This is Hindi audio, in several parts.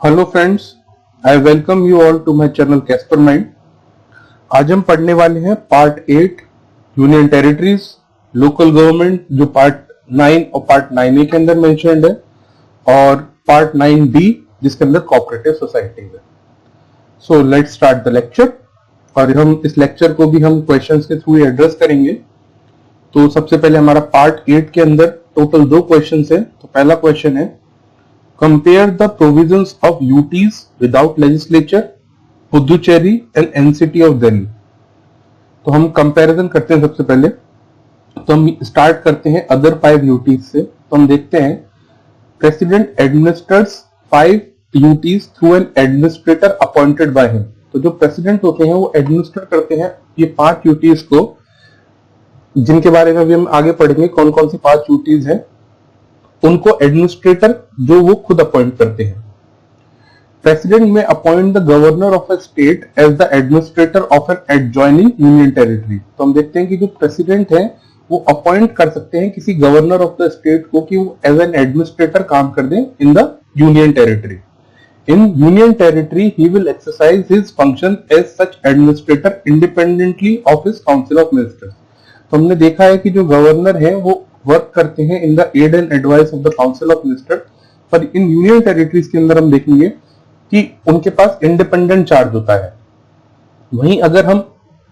Hello friends, I welcome you all to my channel Casper Mind. आज हम पढ़ने वाले हैं part 8 union territories local government, जो पार्ट 9 और पार्ट 9A के अंदर मेंशन्ड है, और पार्ट 9B जिसके अंदर कोऑपरेटिव सोसाइटी है। So let's start the lecture. और हम इस लेक्चर को भी हम क्वेश्चंस के थ्रू एड्रेस करेंगे। तो सबसे पहले हमारा पार्ट 8 के अंदर टोटल 2 क्वेश्चन है। तो पहला क्वेश्चन है, compare the provisions of UTs without legislature, Puducherry and NCT of Delhi। तो हम कंपैरिजन करते हैं। सबसे पहले तो हम स्टार्ट करते हैं अदर 5 UTs से। तो हम देखते हैं, president administrates 5 UTs through an administrator appointed by him. तो जो प्रेसिडेंट होते हैं वो एडमिनिस्टर करते हैं ये 5 UTs को, जिनके बारे में भी हम आगे पढ़ेंगे कौन कौन सी 5 UTs हैं। उनको एडमिनिस्ट्रेटर जो वो खुद अपॉइंट करते हैं। President may appoint the governor of a state as the administrator of an adjoining union territory. तो हम देखते हैं कि जो प्रेसिडेंट है वो अपॉइंट कर सकते हैं किसी गवर्नर ऑफ द स्टेट को कि वो एज एन एडमिनिस्ट्रेटर काम कर दें in the union territory. In union territory he will exercise his function as such administrator independently of his council of ministers. तो हमने देखा है कि जो गवर्नर है वो वर्क करते हैं in the aid and advice of the council of ministers, पर इन यूनियन टेरिटरीज के अंदर हम देखेंगे कि उनके पास इंडिपेंडेंट चार्ज होता है। वहीं अगर हम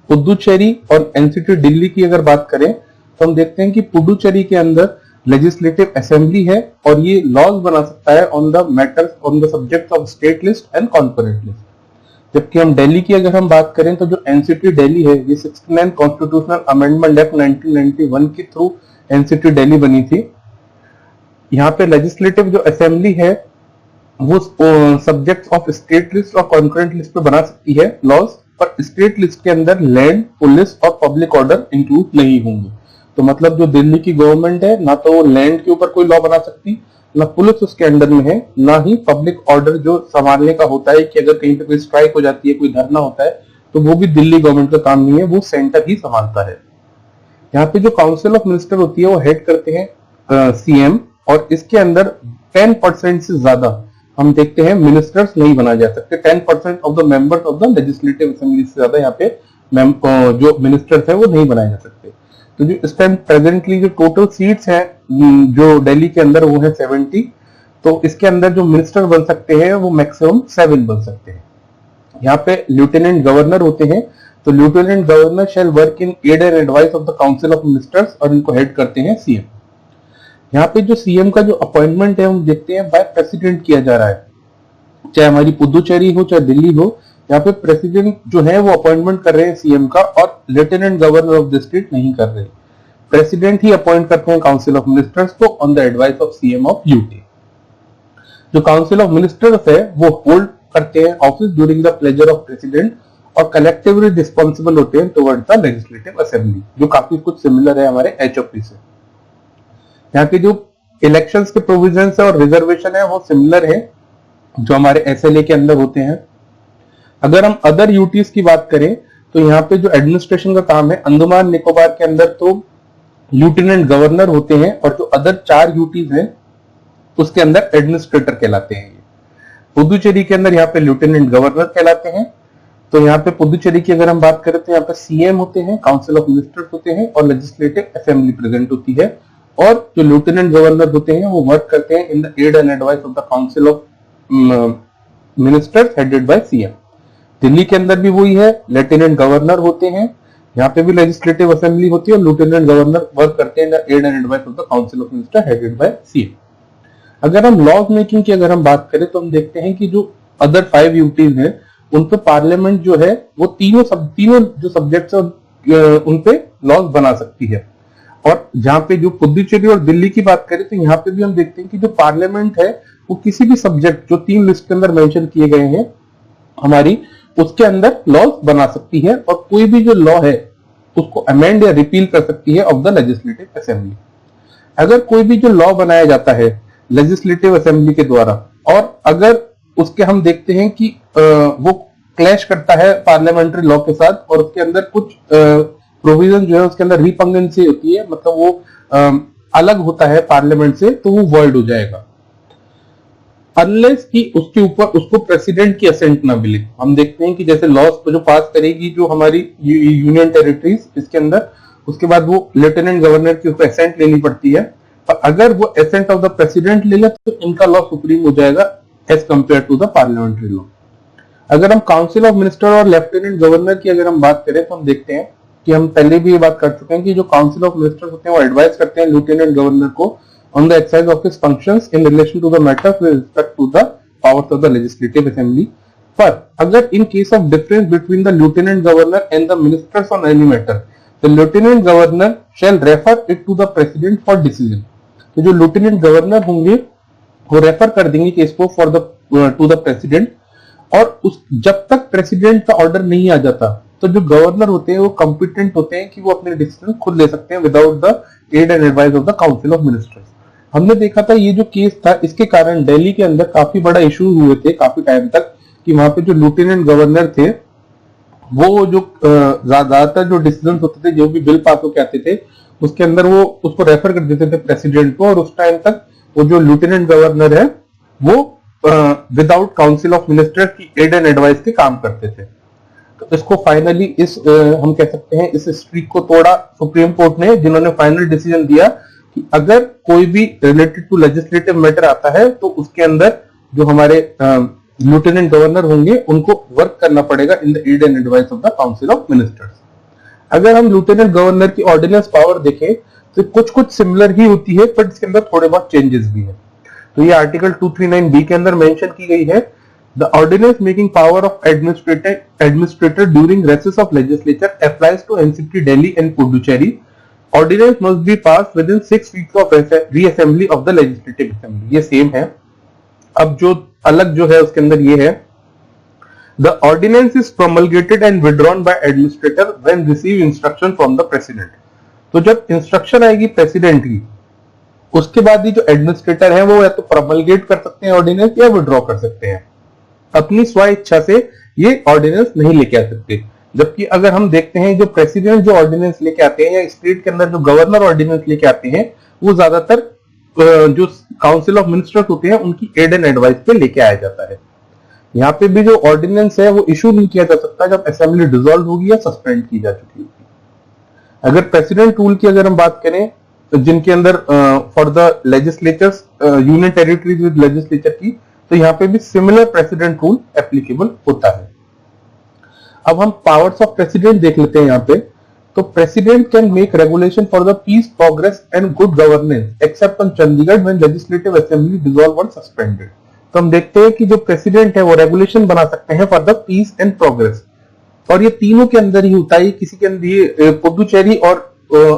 पुदुचेरी और एनसीटी दिल्ली की अगर बात करें तो हम देखते हैं कि पुदुचेरी के अंदर लेजिस्लेटिव असेंबली है और ये लॉज बना सकता है on the matters on the subject of state list and concurrent list. जबकि हम दिल्ली की अगर हम बात करें तो जो एनसीटी दिल्ली है ये 69 कॉन्स्टिट्यूशनल अमेंडमेंट एक्ट 1991 के थ्रू एनसीटी दिल्ली बनी थी। यहाँ पे लेजिस्लेटिव जो असेंबली है वो सब्जेक्ट ऑफ स्टेट लिस्ट और कॉन्करेंट लिस्ट पे बना सकती है लॉज, पर स्टेट लिस्ट के अंदर लैंड, पुलिस और पब्लिक ऑर्डर इंक्लूड नहीं होंगे। तो मतलब जो दिल्ली की गवर्नमेंट है ना तो वो लैंड के ऊपर कोई लॉ बना सकती, ना पुलिस उसके अंडर में है, ना ही पब्लिक ऑर्डर जो संभालने का होता है कि अगर कहीं पे कोई स्ट्राइक हो जाती है, कोई धरना होता है, तो वो भी दिल्ली गवर्नमेंट का काम नहीं है, वो सेंटर ही संभालता है। यहाँ पे जो काउंसिल ऑफ मिनिस्टर होती है वो हेड करते हैं सीएम, और इसके अंदर 10% से ज्यादा हम देखते हैं मिनिस्टर्स नहीं बनाए जा सकते। 10% of the members of the legislative assembly से ज्यादा यहाँ पे जो मिनिस्टर्स है वो नहीं बनाए जा सकते। तो जो इस टाइम प्रेजेंटली जो टोटल सीट्स हैं जो दिल्ली के अंदर वो है 70। तो इसके अंदर जो मिनिस्टर बन सकते हैं वो मैक्सिमम 7 बन सकते हैं। यहाँ पे लेफ्टिनेंट गवर्नर होते हैं, तो lieutenant governor shall work in aid and advice of the council of ministers, और इनको हेड करते हैं सीएम। यहाँ पे जो सीएम का जो अपॉइंटमेंट है हम देखते हैं बाय प्रेसिडेंट किया जा रहा है, चाहे हमारी पुदुचेरी हो चाहे दिल्ली हो। यहाँ पे प्रेसिडेंट जो है वो अपॉइंटमेंट कर रहे हैं सीएम का, और lieutenant governor of the state नहीं कर रहे। प्रेसिडेंट ही अपॉइंट करते हैं काउंसिल ऑफ मिनिस्टर्स को on the advice of CM of UT. जो काउंसिल ऑफ मिनिस्टर्स है वो होल्ड करते हैं office during the pleasure of president, और कलेक्टिवली रिस्पॉन्सिबल होते हैं टुवर्ड द लेजिस्लेटिव असेंबली, जो काफी कुछ सिमिलर है हमारे एचओपी से। यहाँ के जो इलेक्शंस के प्रोविजंस है और रिजर्वेशन है वो सिमिलर है जो हमारे एसएलए के अंदर होते हैं। अगर हम अदर यूटीज की बात करें तो यहाँ पे जो एडमिनिस्ट्रेशन का काम है अंडमान निकोबार के अंदर तो लेफ्टिनेंट गवर्नर होते हैं, और जो अदर 4 यूटीज हैं उसके अंदर एडमिनिस्ट्रेटर कहलाते हैं। पुदुचेरी के अंदर यहाँ पे लेफ्टिनेंट गवर्नर कहलाते हैं। तो यहाँ पे पुदुचेरी की अगर हम बात करें तो यहाँ पे सीएम होते हैं, काउंसिल ऑफ मिनिस्टर्स होते हैं, और लेजिस्लेटिव असेंबली प्रेजेंट होती है। और जो लेफ्टिनेंट गवर्नर होते हैं वो वर्क करते हैं in the aid and advice of the council of ministers headed by CM. Delhi के अंदर भी वही है, लेफ्टिनेंट गवर्नर होते हैं, यहाँ पे भी लेजिस्लेटिव असेंबली होती है, और लेफ्टिनेंट गवर्नर वर्क करते हैं in the aid and advice of the council of minister headed by CM. अगर हम लॉज मेकिंग की अगर हम बात करें तो हम देखते हैं कि जो अदर 5 यूटीज हैं उन पे पार्लियामेंट जो है वो तीनों जो सब्जेक्ट्स है उन पे लॉज बना सकती है। और जहां पे जो पुदुचेरी और दिल्ली की बात करें तो यहाँ पे भी हम देखते हैं कि जो पार्लियामेंट है वो किसी भी सब्जेक्ट जो 3 लिस्ट के अंदर मेंशन किए गए हैं हमारी, उसके अंदर लॉज बना सकती है, और कोई भी जो लॉ है उसको अमेंड या रिपील कर सकती है ऑफ द लेजिस्लेटिव असेंबली। अगर कोई भी जो लॉ बनाया जाता है लेजिस्लेटिव असेंबली के द्वारा, और अगर उसके हम देखते हैं कि वो क्लैश करता है पार्लियामेंट्री लॉ के साथ, और उसके अंदर कुछ प्रोविजन जो है उसके अंदर रिपंगेंसी होती है, मतलब वो अलग होता है पार्लियामेंट से, तो वो वॉइड हो जाएगा। अनलेस कि उसके ऊपर उसको प्रेसिडेंट की असेंट ना मिले। हम देखते हैं कि जैसे लॉज को जो पास करेगी जो हमारी यूनियन टेरिटरीज इसके अंदर, उसके बाद वो लेफ्टिनेंट गवर्नर की उसको असेंट लेनी पड़ती है, और अगर वो असेंट ऑफ द प्रेसिडेंट ले ले तो इनका लॉ सुप्रीम हो जाएगा as compare to the parliamentary law. अगर हम काउंसिल ऑफ मिनिस्टर और लेफ्टिनेंट गवर्नर की अगर हम बात करें तो हम देखते हैं कि हम पहले भी ये बात कर चुके हैं कि जो काउंसिल ऑफ मिनिस्टर्स होते हैं वो एडवाइस करते हैं लेफ्टिनेंट गवर्नर को on the exercise of his functions in relation to the matters with respect to the powers of the legislative assembly. पर अगर in case of difference between the lieutenant governor and the ministers on any matter, the lieutenant governor shall refer it to the president for decision. तो जो lieutenant governor होंगे वो रेफर कर देंगे केस को for the two the president, और उस जब तक प्रेसिडेंट का ऑर्डर नहीं आ जाता तो जो गवर्नर होते हैं वो कॉम्पिटेंट होते हैं कि वो अपने डिसीजन खुद ले सकते हैं without the aid and advice of the council of ministers. हमने देखा था ये जो केस था इसके कारण दिल्ली के अंदर काफी बड़ा इशू हुए थे काफी टाइम तक, कि वहां पे जो लेफ्टिनेंट गवर्नर थे वो जो ज्यादातर जो डिसीजन होते थे, जो भी बिल पास होके आते थे उसके अंदर वो उसको रेफर कर देते थे प्रेसिडेंट को, और उस टाइम तक वो जो लेफ्टिनेंट गवर्नर है वो विदाउट काउंसिल ऑफ मिनिस्टर की एड एंड एडवाइस के काम करते थे। तो इसको फाइनली इस हम कह सकते हैं इस स्ट्रीक को तोड़ा सुप्रीम कोर्ट ने, जिन्होंने फाइनल डिसीजन दिया कि अगर कोई भी रिलेटेड टू लेजिस्लेटिव मैटर आता है तो उसके अंदर जो हमारे लेफ्टिनेंट गवर्नर होंगे उनको वर्क करना पड़ेगा in the aid and advice of the council of ministers. अगर हम लेफ्टिनेंट गवर्नर की ऑर्डिनेंस पावर देखें तो कुछ सिमिलर ही होती है, बट इसके अंदर थोड़े बहुत चेंजेस भी है। तो ये आर्टिकल 239B के अंदर मेंशन की गई है, the ordinance making power of administrator during recess of legislature applies to NCT Delhi and Puducherry. Ordinance must be passed within 6 weeks of reassembly of the legislative assembly। ये सेम है। अब जो अलग जो है उसके अंदर ये है, the ordinance is promulgated and withdrawn by administrator when receive instruction from the president। तो जब इंस्ट्रक्शन आएगी प्रेसिडेंट की उसके बाद ही जो एडमिनिस्ट्रेटर है वो या तो प्रोमलगेट कर सकते हैं ऑर्डिनेंस या विड्रॉ कर सकते हैं, अपनी स्व इच्छा से ये ऑर्डिनेंस नहीं लेके आ सकते। जबकि अगर हम देखते हैं जो प्रेसिडेंट जो ऑर्डिनेंस लेके आते हैं या स्टेट के अंदर जो गवर्नर ऑर्डिनेंस लेके आते हैं वो ज्यादातर जो काउंसिल ऑफ मिनिस्टर्स होते हैं उनकी एड एंड एडवाइस पे लेके आया जाता है। यहाँ पे भी जो ऑर्डिनेंस है वो इशू नहीं किया जा सकता जब असेंबली डिसॉल्व होगी या सस्पेंड की जा चुकी होगी। अगर प्रेसिडेंट रूल की अगर हम बात करें तो जिनके अंदर for the legislatures union territories with legislature की, तो यहाँ पे भी सिमिलर प्रेसिडेंट रूल एप्लीकेबल होता है। अब हम पावर्स ऑफ प्रेसिडेंट देख लेते हैं यहाँ पे। तो president can make regulation for the peace, progress and good governance except on Chandigarh when legislative assembly dissolve और सस्पेंडेड। तो हम देखते हैं कि जो प्रेसिडेंट है वो रेगुलेशन बना सकते हैं for the peace and progress, और ये तीनों के अंदर ही होता है। किसी के अंदर ये पुडुचेरी और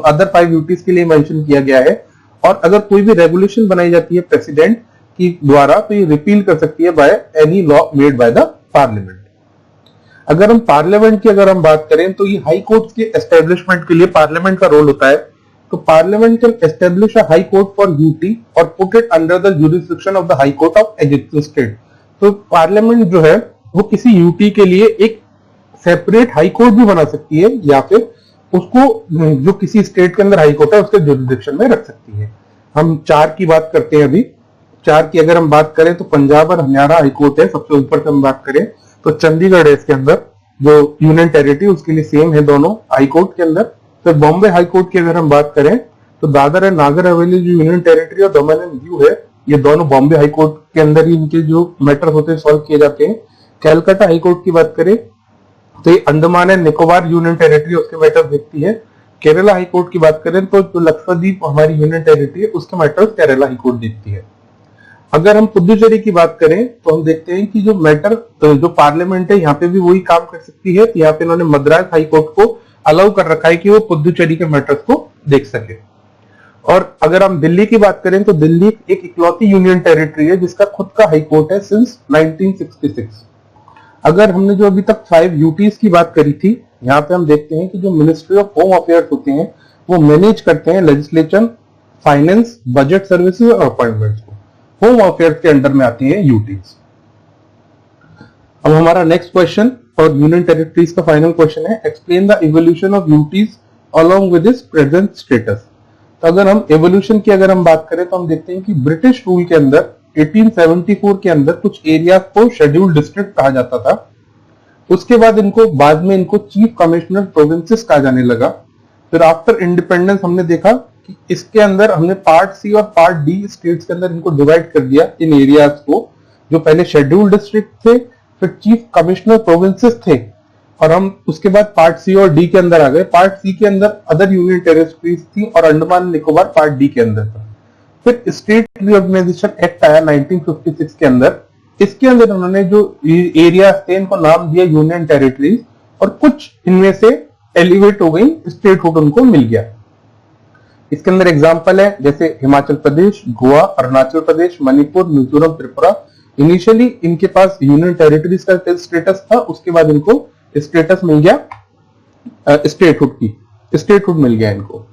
अदर 5 यूटीज के लिए मेंशन किया गया है। और अगर कोई भी रेगुलेशन बनाई जाती है प्रेसिडेंट की द्वारा तो ये रिपील कर सकती है by any law made by the parliament. अगर हम पार्लियामेंट की अगर हम बात करें तो ये हाई कोर्ट के एस्टेब्लिशमेंट के लिए पार्लियामेंट का रोल होता है। तो parliament can establish a high court for UT और put it under the jurisdiction of the high court of existing state. तो पार्लियामेंट जो है वो किसी यूटी के लिए एक सेपरेट हाई कोर्ट भी बना सकती है, या फिर उसको जो किसी स्टेट के अंदर हाई कोर्ट है उसके जुरिसडिक्शन में रख सकती है। हम 4 की बात करते हैं। अभी 4 की अगर हम बात करें तो पंजाब और हरियाणा हाई कोर्ट है, सबसे ऊपर से हम बात करें तो चंडीगढ़ है इसके अंदर जो यूनियन टेरिटरी उसके लिए सेम है दोनों हाई कोर्ट के अंदर। फिर बॉम्बे हाई कोर्ट की अगर हम बात करें तो दादर एंड नागर हवेली जो यूनियन टेरिटरी और दमन एंड दीव है ये दोनों बॉम्बे हाई कोर्ट के अंदर ही इनके जो मैटर होते हैं सॉल्व किए जाते हैं। कैलकाटा हाई कोर्ट की बात करें तो ये Andaman and Nicobar union territory उसके मैटर देखती है। केरला हाई कोर्ट की बात करें तो जो लक्षद्वीप हमारी यूनियन टेरिटरी है उसके मैटर्स केरला हाई कोर्ट देखती है। अगर हम पुडुचेरी की बात करें तो हम देखते हैं कि जो मैटर जो पार्लियामेंट है यहाँ पे भी वही काम कर सकती है। यहाँ पे इन्होंने मद्रास हाई कोर्ट को अलाउ कर रखा है कि वो पुडुचेरी के मैटर्स को देख सके। और अगर हम दिल्ली की बात करें तो दिल्ली एक इकलौती यूनियन टेरिटरी है जिसका खुद का हाई कोर्ट है सिंस 1966। अगर हमने जो अभी तक 5 यूटीज की बात करी थी, यहाँ पे हम देखते हैं कि जो मिनिस्ट्री ऑफ होम अफेयर्स होते हैं वो मैनेज करते हैं लेजिस्लेशन, फाइनेंस, बजट सर्विसेज और अपॉइंटमेंट्स को। होम अफेयर्स के अंडर में आती है यूटीज। अब हमारा नेक्स्ट क्वेश्चन और यूनियन टेरिटरीज का फाइनल क्वेश्चन है, explain the evolution of UTs along with its present status. तो अगर हम एवोल्यूशन की अगर हम बात करें तो हम देखते हैं कि ब्रिटिश रूल के अंदर 1874 के अंदर कुछ एरिया को शेड्यूल्ड डिस्ट्रिक्ट कहा जाता था। उसके बाद बाद में इनको चीफ कमिश्नर प्रोविंसेस कहा जाने लगा। फिर आफ्टर इंडिपेंडेंस हमने देखा कि इसके अंदर हमने पार्ट सी और पार्ट डी स्टेट्स के अंदर इनको डिवाइड कर दिया, इन एरियाज को, जो पहले शेड्यूल्ड डिस्ट्रिक्ट थे, फिर चीफ कमिश्नर प्रोविंसेस थे, और हम उसके बाद पार्ट सी और डी के अंदर आ गए। पार्ट सी के अंदर अदर यूनियन टेरिटरीज थी और अंडमान निकोबार पार्ट डी के अंदर था। फिर स्टेट रिऑर्गेनाइजेशन एक्ट आया 1956 के अंदर। इसके अंदर उन्होंने जो एरिया थे इनको नाम दिया यूनियन टेरिटरीज, और कुछ इनमें से एलिवेट हो गई, स्टेटहुड उनको मिल गया। इसके अंदर एग्जांपल है जैसे हिमाचल प्रदेश, गोवा, अरुणाचल प्रदेश, मणिपुर, मिजोरम, त्रिपुरा। इनिशियली इनके पास यूनियन टेरिटरीज का स्टेटस था, उसके बाद इनको स्टेटस मिल गया स्टेटहुड मिल गया इनको।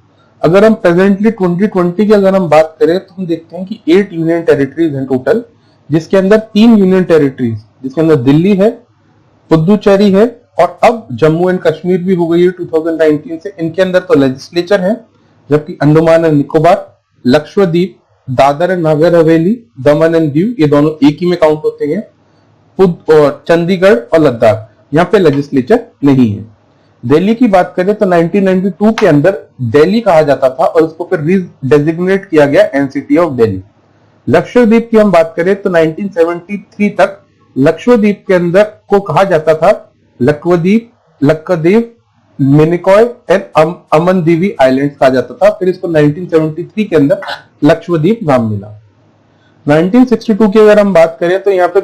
अगर हम प्रेजेंटली 2020 की अगर हम बात करें तो हम देखते हैं कि 8 यूनियन टेरिटरीज हैं टोटल, जिसके अंदर 3 यूनियन टेरिटरीज, जिसके अंदर दिल्ली है, पुदुचेरी है, और अब जम्मू एंड कश्मीर भी हो गई है 2019 से। इनके अंदर तो लेजिस्लेचर है, जबकि Andaman and Nicobar, Lakshadweep, Dadar and Nagar Haveli, Daman and Diu, ये दोनों एक ही में काउंट होते हैं। और चंडीगढ़ और लद्दाख, यहाँ पे लेजिस्लेचर नहीं है। दिल्ली की बात करें तो 1992 के अंदर दिल्ली कहा जाता था और उसको फिर रीडेजिग्नेट किया गया एनसीटी ऑफ दिल्ली। लक्षद्वीप की हम बात करें तो 1973 तक लक्षद्वीप के अंदर को कहा जाता था लक्षद्वीप, मिनिकॉय एंड अमनदीवी आइलैंड्स कहा जाता था। फिर इसको 1973 के अंदर लक्षद्वीप नाम मिला। 1962 की अगर हम बात करें तो यहाँ पे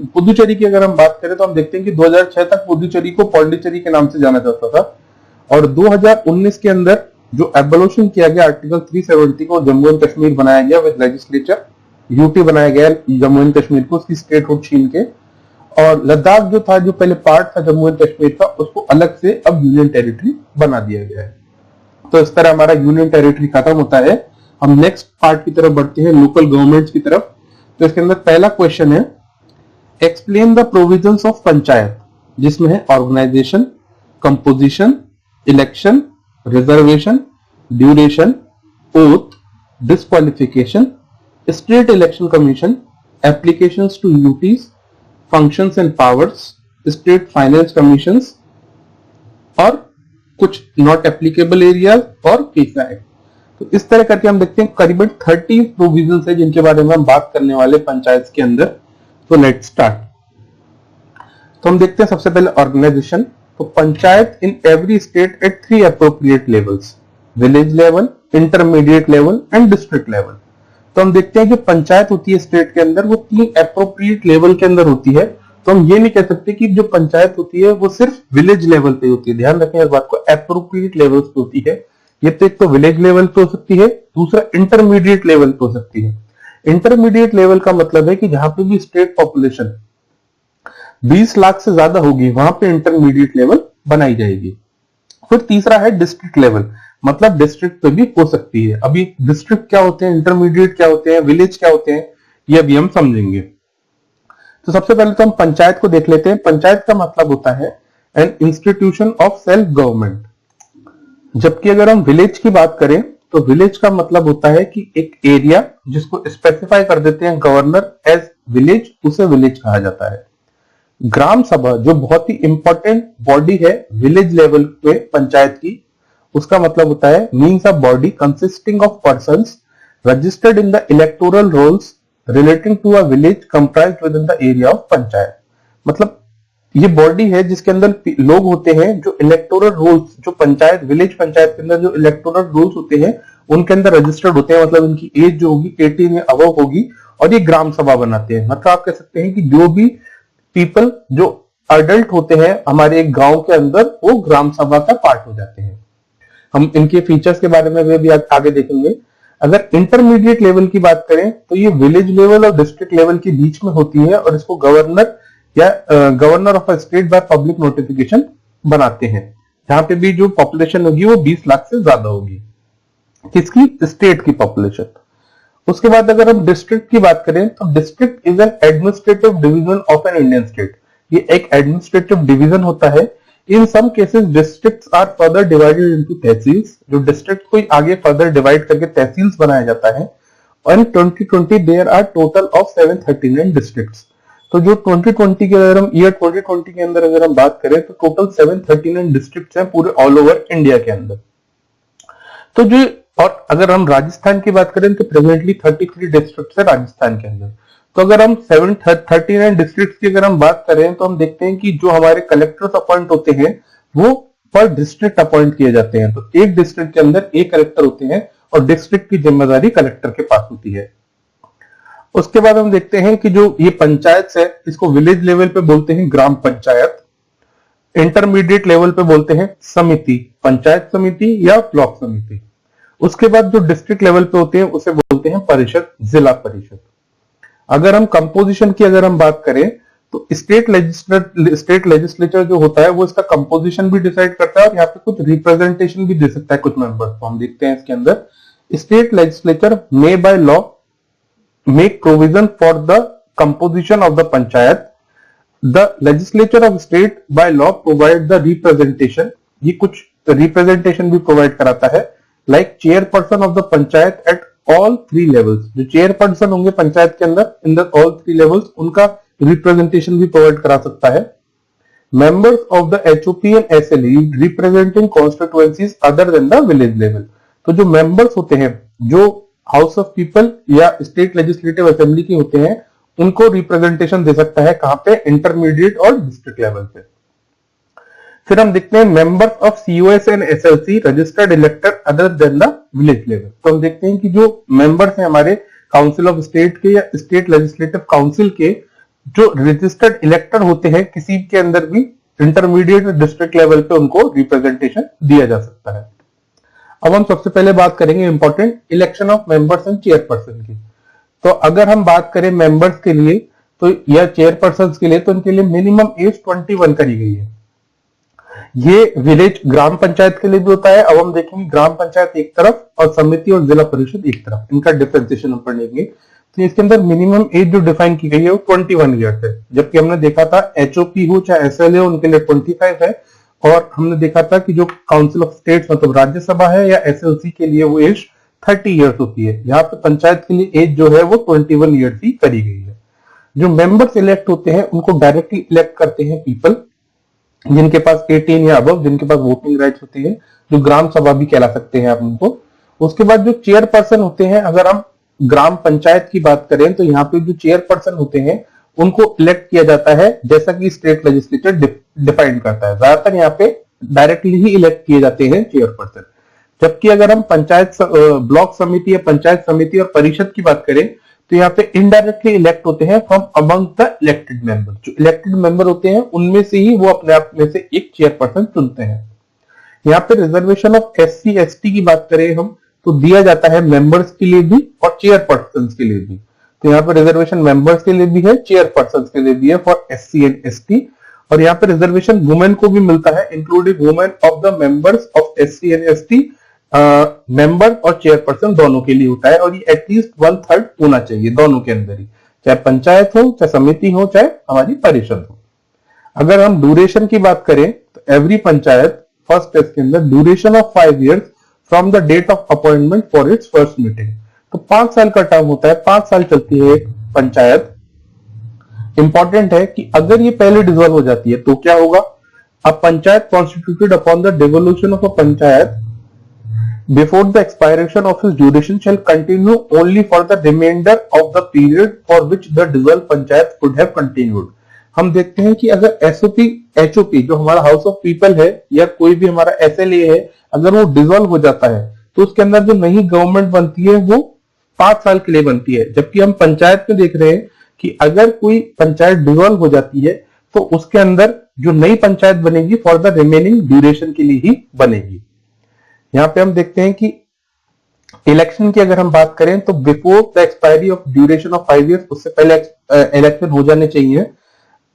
पुदुचेरी की अगर हम बात करें तो हम देखते हैं कि 2006 तक पुदुचेरी को पौंडीचेरी के नाम से जाना जाता था, और 2019 के अंदर जो एबोल्यूशन किया गया आर्टिकल 370 को, जम्मू एंड कश्मीर बनाया गया विद लेजिस्लेचर, यूटी बनाया गया जम्मू एंड कश्मीर को उसकी स्टेटहुड छीन के, और लद्दाख जो था, जो पहले पार्ट था जम्मू एंड कश्मीर का, उसको अलग से अब यूनियन टेरिटरी बना दिया गया है। तो इस तरह हमारा यूनियन टेरिटरी खत्म होता है। हम नेक्स्ट पार्ट की तरफ बढ़ते हैं, लोकल गवर्नमेंट्स की तरफ। तो इसके अंदर पहला क्वेश्चन है, explain the provisions of panchayat, जिसमें है organisation, composition, election, reservation, duration, oath, disqualification, state election commission, applications to UTs, functions and powers, state finance commissions, और कुछ नॉट एप्लीकेबल एरियाज और फीसा एक्ट। तो इस तरह करके हम देखते हैं करीबन 30 प्रोविजंस है जिनके बारे में हम बात करने वाले पंचायत के अंदर। तो लेट्स स्टार्ट। तो हम देखते हैं सबसे पहले ऑर्गेनाइजेशन। तो panchayat in every state at 3 appropriate levels, village level, intermediate level and district level. तो हम देखते हैं जो पंचायत होती है स्टेट के अंदर वो 3 अप्रोप्रिएट लेवल के अंदर होती है। तो हम ये नहीं कह सकते कि जो पंचायत होती है वो सिर्फ विलेज लेवल पे होती है, ध्यान रखें इस बात को, अप्रोप्रिएट लेवल पे होती है। ये तो एक तो विलेज लेवल पे हो सकती है, दूसरा इंटरमीडिएट लेवल पे हो सकती है। इंटरमीडिएट लेवल का मतलब है कि जहां पे भी स्टेट पॉपुलेशन 20 लाख से ज्यादा होगी वहां पे इंटरमीडिएट लेवल बनाई जाएगी। फिर तीसरा है डिस्ट्रिक्ट लेवल, मतलब डिस्ट्रिक्ट पे भी हो सकती है। अभी डिस्ट्रिक्ट क्या होते हैं, इंटरमीडिएट क्या होते हैं, विलेज क्या होते हैं, ये अभी हम समझेंगे। तो सबसे पहले तो हम पंचायत को देख लेते हैं। पंचायत का मतलब होता है an institution of self government. जबकि अगर हम विलेज की बात करें तो विलेज का मतलब होता है कि एक एरिया जिसको स्पेसिफाई कर देते हैं गवर्नर एज विलेज, उसे विलेज कहा जाता है। ग्राम सभा जो बहुत ही इंपॉर्टेंट बॉडी है विलेज लेवल पे पंचायत की, उसका मतलब होता है means a body consisting of persons registered in the electoral rolls relating to a village comprised within the area of panchayat. मतलब ये बॉडी है जिसके अंदर लोग होते हैं जो इलेक्टोरल रोल्स, जो पंचायत विलेज पंचायत के अंदर जो इलेक्टोरल रोल्स होते हैं उनके अंदर रजिस्टर्ड होते हैं। मतलब इनकी एज जो होगी 18 या अबव होगी, और ये ग्राम सभा बनाते हैं। मतलब आप कह सकते हैं कि जो भी पीपल जो अडल्ट होते हैं हमारे एक गांव के अंदर, वो ग्राम सभा का पार्ट हो जाते हैं। हम इनके फीचर्स के बारे में भी आगे देखेंगे। अगर इंटरमीडिएट लेवल की बात करें तो ये विलेज लेवल और डिस्ट्रिक्ट लेवल के बीच में होती है, और इसको गवर्नर या governor of a state by public notification बनाते हैं। जहां पे भी जो पॉपुलेशन होगी वो 20 लाख से ज्यादा होगी, किसकी, स्टेट की पॉपुलेशन। उसके बाद अगर हम डिस्ट्रिक्ट की बात करें तो district is an administrative division of an Indian state. ये एक एडमिनिस्ट्रेटिव डिवीजन होता है। In some cases districts are further divided into tehsils. जो डिस्ट्रिक्ट को आगे फर्दर डिवाइड करके तहसील्स बनाया जाता है, और in 2020 there are total of 739 districts. तो जो 2020 के अगर हम ईयर 2020 के अंदर अगर हम बात करें तो टोटल 739 डिस्ट्रिक्ट्स हैं पूरे ऑल ओवर इंडिया के अंदर। तो जो और अगर हम राजस्थान की बात करें तो प्रेजेंटली 33 डिस्ट्रिक्ट्स है राजस्थान के अंदर। तो अगर हम 739 डिस्ट्रिक्ट्स की अगर हम बात करें तो हम देखते हैं कि जो हमारे कलेक्टर्स अपॉइंट होते हैं वो पर डिस्ट्रिक्ट अपॉइंट किए जाते हैं। तो एक डिस्ट्रिक्ट के अंदर एक कलेक्टर होते हैं और डिस्ट्रिक्ट की जिम्मेदारी कलेक्टर के पास होती है। उसके बाद हम देखते हैं कि जो ये पंचायत है इसको विलेज लेवल पे बोलते हैं ग्राम पंचायत, इंटरमीडिएट लेवल पे बोलते हैं समिति, पंचायत समिति या ब्लॉक समिति। उसके बाद जो डिस्ट्रिक्ट लेवल पे होते हैं उसे बोलते हैं परिषद, जिला परिषद। अगर हम कंपोजिशन की अगर हम बात करें तो स्टेट लेजिस्लेचर जो होता है वो इसका कंपोजिशन भी डिसाइड करता है और यहाँ पे कुछ रिप्रेजेंटेशन भी दे सकता है कुछ मेंबर्स। तो हम देखते हैं इसके अंदर state legislature may by law make provision for the composition of the panchayat, the legislature of state by law provide the representation, ये कुछ रिप्रेजेंटेशन भी प्रोवाइड कराता है, like chairperson of the panchayat at all 3 levels. जो चेयरपर्सन होंगे पंचायत के अंदर इन द ऑल 3 लेवल्स उनका रिप्रेजेंटेशन भी प्रोवाइड करा सकता है। Members of the HOP and SLE representing constituencies other then the village level. तो जो मेंबर्स होते हैं जो हाउस ऑफ पीपल या स्टेट लेजिस्लेटिव असेंबली के होते हैं उनको रिप्रेजेंटेशन दे सकता है कहां पे, इंटरमीडिएट और डिस्ट्रिक्ट लेवल पे। फिर हम देखते हैं members of COS and SLC registered elected other than the village level. तो हम देखते हैं कि जो मेंबर्स हैं हमारे काउंसिल ऑफ स्टेट के या स्टेट लेजिस्लेटिव काउंसिल के जो रजिस्टर्ड इलेक्टेड होते हैं किसी के अंदर भी इंटरमीडिएट डिस्ट्रिक्ट लेवल पे उनको रिप्रेजेंटेशन दिया जा सकता है। अब हम सबसे पहले बात करेंगे important election of members and chairperson की। तो अगर हम बात करें मेंबर्स के लिए तो या चेयरपर्सन के लिए तो उनके लिए मिनिमम एज 21 करी गई है। ये विलेज ग्राम पंचायत के लिए भी होता है। अब हम देखेंगे ग्राम पंचायत एक तरफ और समिति और जिला परिषद एक तरफ, इनका डिफरेंशिएशन हम पढ़ेंगे। तो इसके अंदर मिनिमम एज जो डिफाइन की गई है वो 21 ईयर्स है, जबकि हमने देखा था एचओपी हो चाहे एसएलए हो उनके लिए 25 है, और हमने देखा था कि जो काउंसिल ऑफ स्टेट्स मतलब राज्यसभा है या एसएलसी के लिए वो एज 30 ईयर्स होती है। यहाँ पे पंचायत के लिए एज जो है वो 21 ईयर्स ही करी गई है। जो मेंबर्स इलेक्ट होते हैं उनको डायरेक्टली इलेक्ट करते हैं पीपल जिनके पास 18 या अबव, जिनके पास वोटिंग राइट्स होती है, जो ग्राम सभा भी कहला सकते हैं आप उनको। उसके बाद जो चेयरपर्सन होते हैं, अगर हम ग्राम पंचायत की बात करें तो यहाँ पे जो चेयरपर्सन होते हैं उनको इलेक्ट किया जाता है जैसा कि स्टेट लेजिस्लेचर डिफाइन करता है। ज्यादातर यहाँ पे डायरेक्टली ही इलेक्ट किए जाते हैं चेयरपर्सन। जबकि अगर हम पंचायत ब्लॉक समिति या पंचायत समिति और परिषद की बात करें तो यहाँ पे इनडायरेक्टली इलेक्ट होते हैं from among the elected member. जो इलेक्टेड मेंबर होते हैं उनमें से ही वो अपने आप में से एक चेयरपर्सन चुनते हैं। यहाँ पे रिजर्वेशन ऑफ एससी एसटी की बात करें हम तो दिया जाता है मेंबर्स के लिए भी और चेयरपर्सन के लिए भी। तो यहाँ पे रिजर्वेशन मेंबर्स के लिए भी है, चेयरपर्सन के लिए भी है फॉर एससी एंड एसटी। और यहाँ पे रिजर्वेशन वुमेन को भी मिलता है, including women of the members of SC and ST. Member और चेयरपर्सन दोनों के लिए होता है और ये एटलीस्ट 1/3 होना चाहिए दोनों के अंदर ही, चाहे पंचायत हो चाहे समिति हो चाहे हमारी परिषद हो। अगर हम ड्यूरेशन की बात करें तो एवरी पंचायत फर्स्ट टेस्ट के अंदर duration of 5 years from the date of appointment for its first meeting. तो 5 साल का टर्म होता है, 5 साल चलती है एक पंचायत। इंपॉर्टेंट है कि अगर ये पहले डिसॉल्व हो जाती है तो क्या होगा, a panchayat constituted upon the devolution of a panchayat before the expiration of his duration shall continue only for the remainder of the period for which the dissolved panchayat could have continued। हम देखते हैं कि अगर एचओपी जो हमारा हाउस ऑफ पीपल है या कोई भी हमारा एसएलए है, अगर वो डिसॉल्व हो जाता है तो उसके अंदर जो नई गवर्नमेंट बनती है वो 5 साल के लिए बनती है। जबकि हम पंचायत में देख रहे हैं कि अगर कोई पंचायत डिसॉल्व हो जाती है तो उसके अंदर जो नई पंचायत बनेगी फॉर द रिमेनिंग ड्यूरेशन के लिए ही बनेगी। यहाँ पे हम देखते हैं कि इलेक्शन की अगर हम बात करें तो before the expiry of duration of 5 years, उससे पहले इलेक्शन हो जाने चाहिए।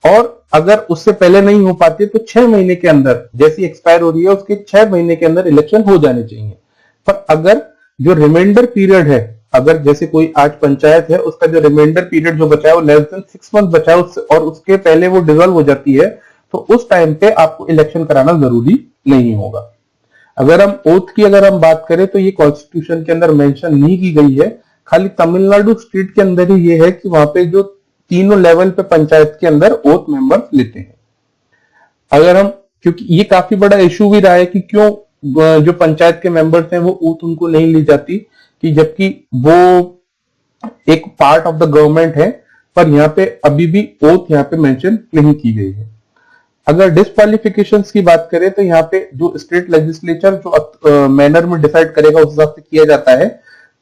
और अगर उससे पहले नहीं हो पाती तो 6 महीने के अंदर, जैसी एक्सपायर हो रही है उसके 6 महीने के अंदर इलेक्शन हो जाने चाहिए। पर अगर जो रिमाइंडर पीरियड है, अगर जैसे कोई आज पंचायत है उसका जो रिमाइंडर पीरियड जो बचा है वो लेस देन 6 मंथ बचा है और उसके पहले वो डिसॉल्व हो जाती है तो उस टाइम पे आपको इलेक्शन कराना जरूरी नहीं होगा। अगर हम ओथ की अगर हम बात करें तो ये कॉन्स्टिट्यूशन के अंदर मेंशन नहीं की गई है, खाली तमिलनाडु स्टेट के अंदर ही ये है कि वहां पे जो तीनों लेवल पे पंचायत के अंदर ओथ मेंबर्स लेते हैं। अगर हम, क्योंकि ये काफी बड़ा इशू भी रहा है कि क्यों जो पंचायत के मेंबर्स हैं वो ओथ उनको नहीं ली जाती, कि जबकि वो एक पार्ट ऑफ द गवर्नमेंट है, पर यहाँ पे अभी भी ओथ यहाँ पे मेंशन नहीं की गई है। अगर डिस्क्वालिफिकेशंस की बात करें तो यहाँ पे जो स्टेट लेजिस्लेचर जो मैनर में डिसाइड करेगा उस हिसाब से किया जाता है।